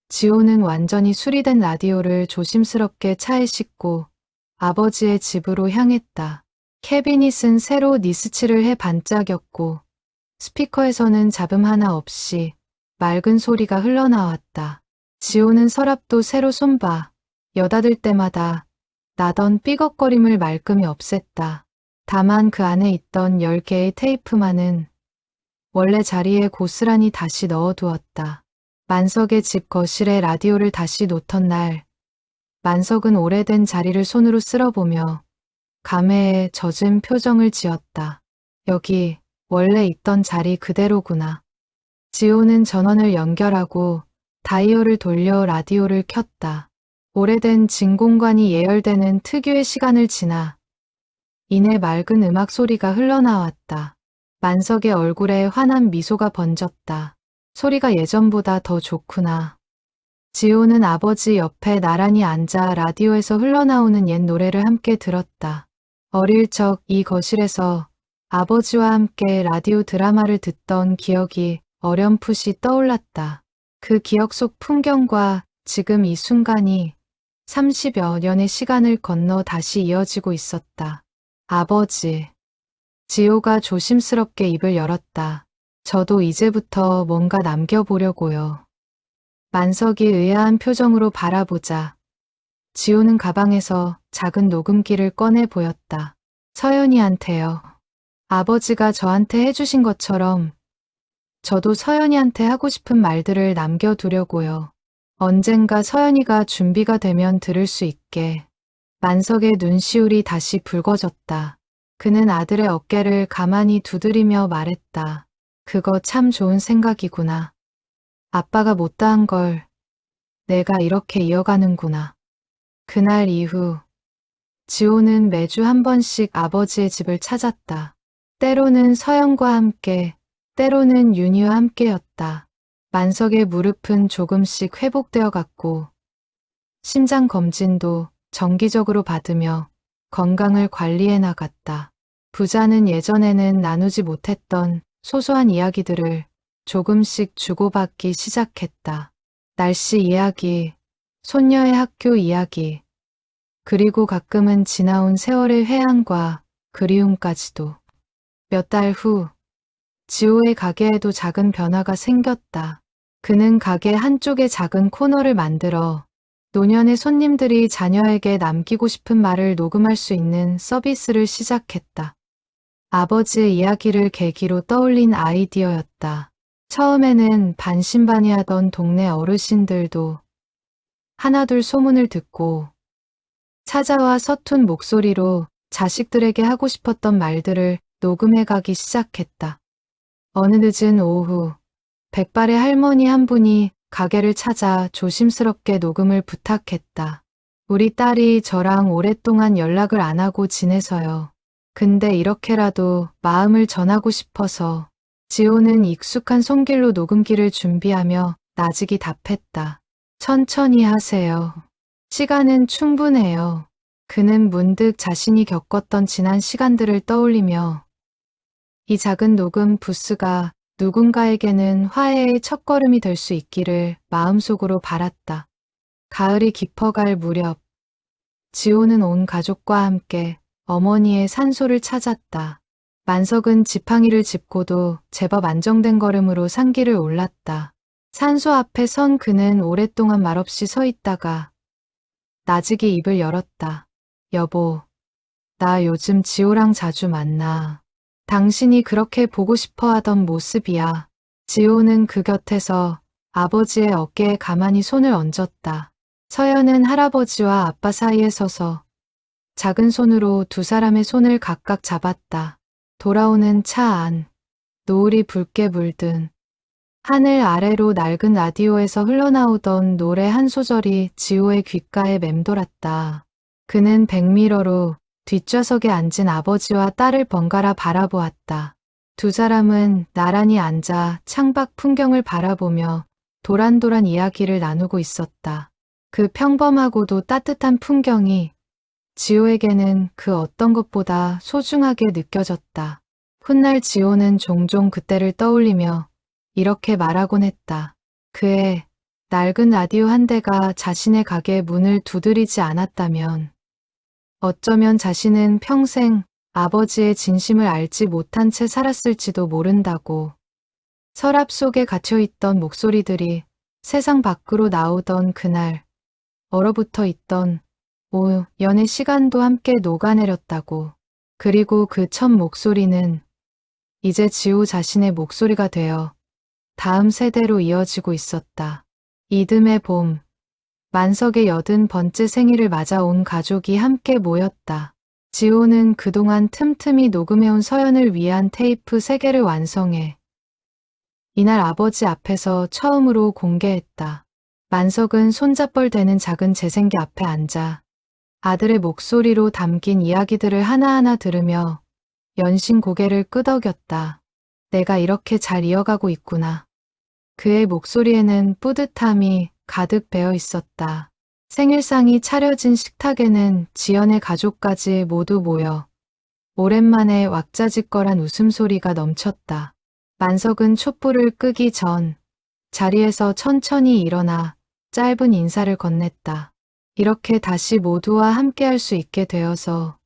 Speaker 1: 지호는 완전히 수리된 라디오를 조심스럽게 차에 싣고 아버지의 집으로 향했다. 캐비닛은 새로 니스칠을 해 반짝였고 스피커에서는 잡음 하나 없이 맑은 소리가 흘러나왔다. 지호는 서랍도 새로 손봐 여닫을 때마다 나던 삐걱거림을 말끔히 없앴다. 다만 그 안에 있던 10개의 테이프만은 원래 자리에 고스란히 다시 넣어두었다. 만석의 집 거실에 라디오를 다시 놓던 날, 만석은 오래된 자리를 손으로 쓸어보며 감회에 젖은 표정을 지었다. 여기 원래 있던 자리 그대로구나. 지호는 전원을 연결하고 다이얼을 돌려 라디오를 켰다. 오래된 진공관이 예열되는 특유의 시간을 지나 이내 맑은 음악 소리가 흘러나왔다. 만석의 얼굴에 환한 미소가 번졌다. 소리가 예전보다 더 좋구나. 지호는 아버지 옆에 나란히 앉아 라디오에서 흘러나오는 옛 노래를 함께 들었다. 어릴 적 이 거실에서 아버지와 함께 라디오 드라마를 듣던 기억이 어렴풋이 떠올랐다. 그 기억 속 풍경과 지금 이 순간이 30여 년의 시간을 건너 다시 이어지고 있었다. 아버지. 지호가 조심스럽게 입을 열었다. 저도 이제부터 뭔가 남겨보려고요. 만석이 의아한 표정으로 바라보자 지호는 가방에서 작은 녹음기를 꺼내 보였다. 서연이한테요. 아버지가 저한테 해주신 것처럼 저도 서연이한테 하고 싶은 말들을 남겨두려고요. 언젠가 서연이가 준비가 되면 들을 수 있게. 만석의 눈시울이 다시 붉어졌다. 그는 아들의 어깨를 가만히 두드리며 말했다. 그거 참 좋은 생각이구나. 아빠가 못다한 걸 내가 이렇게 이어가는구나. 그날 이후 지호는 매주 한 번씩 아버지의 집을 찾았다. 때로는 서연과 함께, 때로는 윤희와 함께였다. 만석의 무릎은 조금씩 회복되어 갔고 심장 검진도 정기적으로 받으며 건강을 관리해 나갔다. 부자는 예전에는 나누지 못했던 소소한 이야기들을 조금씩 주고받기 시작했다. 날씨 이야기, 손녀의 학교 이야기, 그리고 가끔은 지나온 세월의 회한과 그리움까지도. 몇 달 후, 지호의 가게에도 작은 변화가 생겼다. 그는 가게 한쪽에 작은 코너를 만들어 노년의 손님들이 자녀에게 남기고 싶은 말을 녹음할 수 있는 서비스를 시작했다. 아버지의 이야기를 계기로 떠올린 아이디어였다. 처음에는 반신반의하던 동네 어르신들도 하나둘 소문을 듣고 찾아와 서툰 목소리로 자식들에게 하고 싶었던 말들을 녹음해 가기 시작했다. 어느 늦은 오후, 백발의 할머니 한 분이 가게를 찾아 조심스럽게 녹음을 부탁했다. 우리 딸이 저랑 오랫동안 연락을 안 하고 지내서요. 근데 이렇게라도 마음을 전하고 싶어서. 지호는 익숙한 손길로 녹음기를 준비하며 나직이 답했다. 천천히 하세요. 시간은 충분해요. 그는 문득 자신이 겪었던 지난 시간들을 떠올리며 이 작은 녹음 부스가 누군가에게는 화해의 첫걸음이 될 수 있기를 마음속으로 바랐다. 가을이 깊어갈 무렵, 지호는 온 가족과 함께 어머니의 산소를 찾았다. 만석은 지팡이를 짚고도 제법 안정된 걸음으로 산길을 올랐다. 산소 앞에 선 그는 오랫동안 말없이 서 있다가 나직이 입을 열었다. 여보, 나 요즘 지호랑 자주 만나. 당신이 그렇게 보고 싶어 하던 모습이야. 지호는 그 곁에서 아버지의 어깨에 가만히 손을 얹었다. 서연은 할아버지와 아빠 사이에 서서 작은 손으로 두 사람의 손을 각각 잡았다. 돌아오는 차 안, 노을이 붉게 물든 하늘 아래로 낡은 라디오에서 흘러나오던 노래 한 소절이 지호의 귓가에 맴돌았다. 그는 백미러로 뒷좌석에 앉은 아버지와 딸을 번갈아 바라보았다. 두 사람은 나란히 앉아 창밖 풍경을 바라보며 도란도란 이야기를 나누고 있었다. 그 평범하고도 따뜻한 풍경이 지호에게는 그 어떤 것보다 소중하게 느껴졌다. 훗날 지호는 종종 그때를 떠올리며 이렇게 말하곤 했다. 그의 낡은 라디오 한 대가 자신의 가게의 문을 두드리지 않았다면 어쩌면 자신은 평생 아버지의 진심을 알지 못한 채 살았을지도 모른다고. 서랍 속에 갇혀있던 목소리들이 세상 밖으로 나오던 그날, 얼어붙어 있던 5년의 시간도 함께 녹아내렸다고. 그리고 그 첫 목소리는 이제 지호 자신의 목소리가 되어 다음 세대로 이어지고 있었다. 이듬해 봄, 만석의 80번째 생일을 맞아 온 가족이 함께 모였다. 지호는 그동안 틈틈이 녹음해온 서연을 위한 테이프 3개를 완성해 이날 아버지 앞에서 처음으로 공개했다. 만석은 손잡벌 되는 작은 재생기 앞에 앉아 아들의 목소리로 담긴 이야기들을 하나하나 들으며 연신 고개를 끄덕였다. 내가 이렇게 잘 이어가고 있구나. 그의 목소리에는 뿌듯함이 가득 배어 있었다. 생일상이 차려진 식탁에는 지연의 가족까지 모두 모여 오랜만에 왁자지껄한 웃음소리가 넘쳤다. 만석은 촛불을 끄기 전 자리에서 천천히 일어나 짧은 인사를 건넸다. 이렇게 다시 모두와 함께할 수 있게 되어서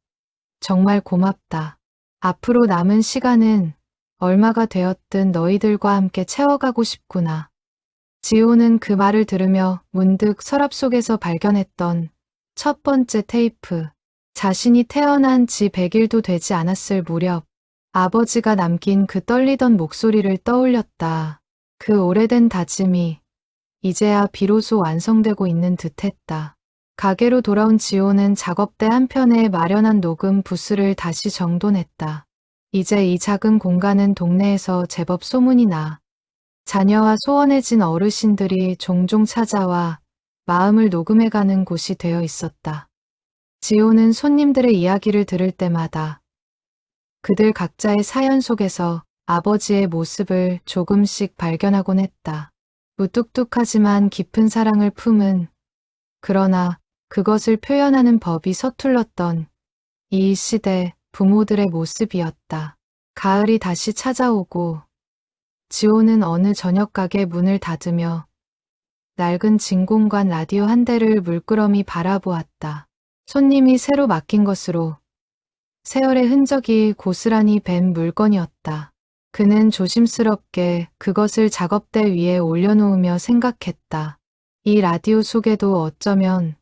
Speaker 1: 정말 고맙다. 앞으로 남은 시간은 얼마가 되었든 너희들과 함께 채워가고 싶구나. 지호는 그 말을 들으며 문득 서랍 속에서 발견했던 첫 번째 테이프. 자신이 태어난 지 100일도 되지 않았을 무렵 아버지가 남긴 그 떨리던 목소리를 떠올렸다. 그 오래된 다짐이 이제야 비로소 완성되고 있는 듯했다. 가게로 돌아온 지호는 작업대 한편에 마련한 녹음 부스를 다시 정돈했다. 이제 이 작은 공간은 동네에서 제법 소문이 나 자녀와 소원해진 어르신들이 종종 찾아와 마음을 녹음해가는 곳이 되어 있었다. 지호는 손님들의 이야기를 들을 때마다 그들 각자의 사연 속에서 아버지의 모습을 조금씩 발견하곤 했다. 무뚝뚝하지만 깊은 사랑을 품은, 그러나 그것을 표현하는 법이 서툴렀던 이 시대 부모들의 모습이었다. 가을이 다시 찾아오고 지호는 어느 저녁 가게 문을 닫으며 낡은 진공관 라디오 한 대를 물끄러미 바라보았다. 손님이 새로 맡긴 것으로 세월의 흔적이 고스란히 밴 물건이었다. 그는 조심스럽게 그것을 작업대 위에 올려놓으며 생각했다. 이 라디오 속에도 어쩌면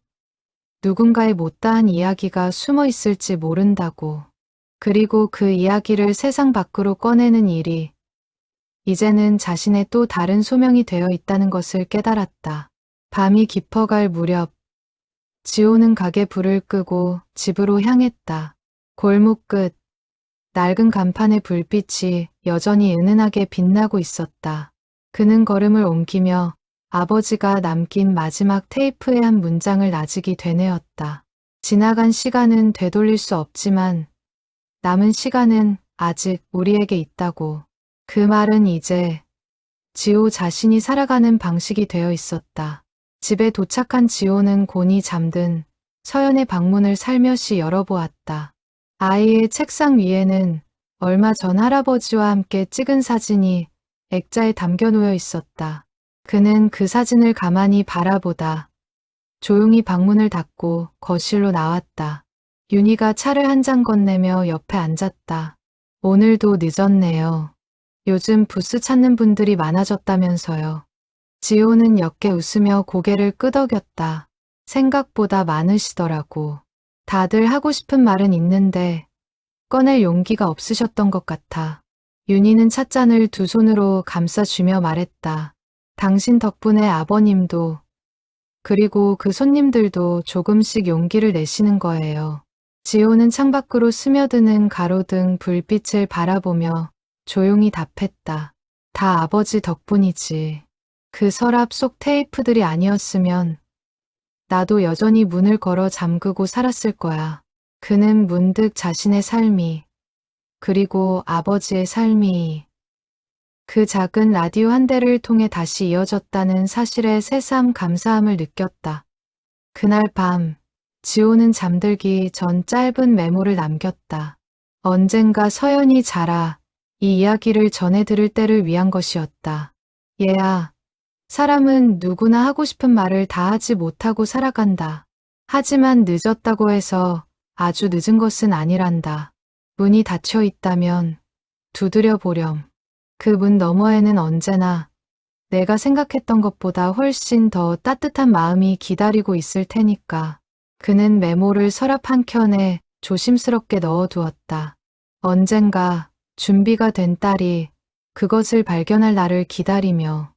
Speaker 1: 누군가의 못다한 이야기가 숨어 있을지 모른다고. 그리고 그 이야기를 세상 밖으로 꺼내는 일이 이제는 자신의 또 다른 소명이 되어 있다는 것을 깨달았다. 밤이 깊어갈 무렵 지호는 가게 불을 끄고 집으로 향했다. 골목 끝 낡은 간판의 불빛이 여전히 은은하게 빛나고 있었다. 그는 걸음을 옮기며 아버지가 남긴 마지막 테이프의 한 문장을 나직이 되뇌었다. 지나간 시간은 되돌릴 수 없지만 남은 시간은 아직 우리에게 있다고. 그 말은 이제 지호 자신이 살아가는 방식이 되어 있었다. 집에 도착한 지호는 곤히 잠든 서연의 방문을 살며시 열어보았다. 아이의 책상 위에는 얼마 전 할아버지와 함께 찍은 사진이 액자에 담겨 놓여 있었다. 그는 그 사진을 가만히 바라보다 조용히 방문을 닫고 거실로 나왔다. 윤희가 차를 한 잔 건네며 옆에 앉았다. 오늘도 늦었네요. 요즘 부스 찾는 분들이 많아졌다면서요. 지호는 옅게 웃으며 고개를 끄덕였다. 생각보다 많으시더라고. 다들 하고 싶은 말은 있는데 꺼낼 용기가 없으셨던 것 같아. 윤희는 찻잔을 두 손으로 감싸주며 말했다. 당신 덕분에 아버님도 그리고 그 손님들도 조금씩 용기를 내시는 거예요. 지호는 창밖으로 스며드는 가로등 불빛을 바라보며 조용히 답했다. 다 아버지 덕분이지. 그 서랍 속 테이프들이 아니었으면 나도 여전히 문을 걸어 잠그고 살았을 거야. 그는 문득 자신의 삶이, 그리고 아버지의 삶이 그 작은 라디오 한 대를 통해 다시 이어졌다는 사실에 새삼 감사함을 느꼈다. 그날 밤, 지호는 잠들기 전 짧은 메모를 남겼다. 언젠가 서연이 자라 이 이야기를 전해 들을 때를 위한 것이었다. 얘야, 사람은 누구나 하고 싶은 말을 다 하지 못하고 살아간다. 하지만 늦었다고 해서 아주 늦은 것은 아니란다. 문이 닫혀 있다면 두드려 보렴. 그 문 너머에는 언제나 내가 생각했던 것보다 훨씬 더 따뜻한 마음이 기다리고 있을 테니까. 그는 메모를 서랍 한켠에 조심스럽게 넣어두었다. 언젠가 준비가 된 딸이 그것을 발견할 날을 기다리며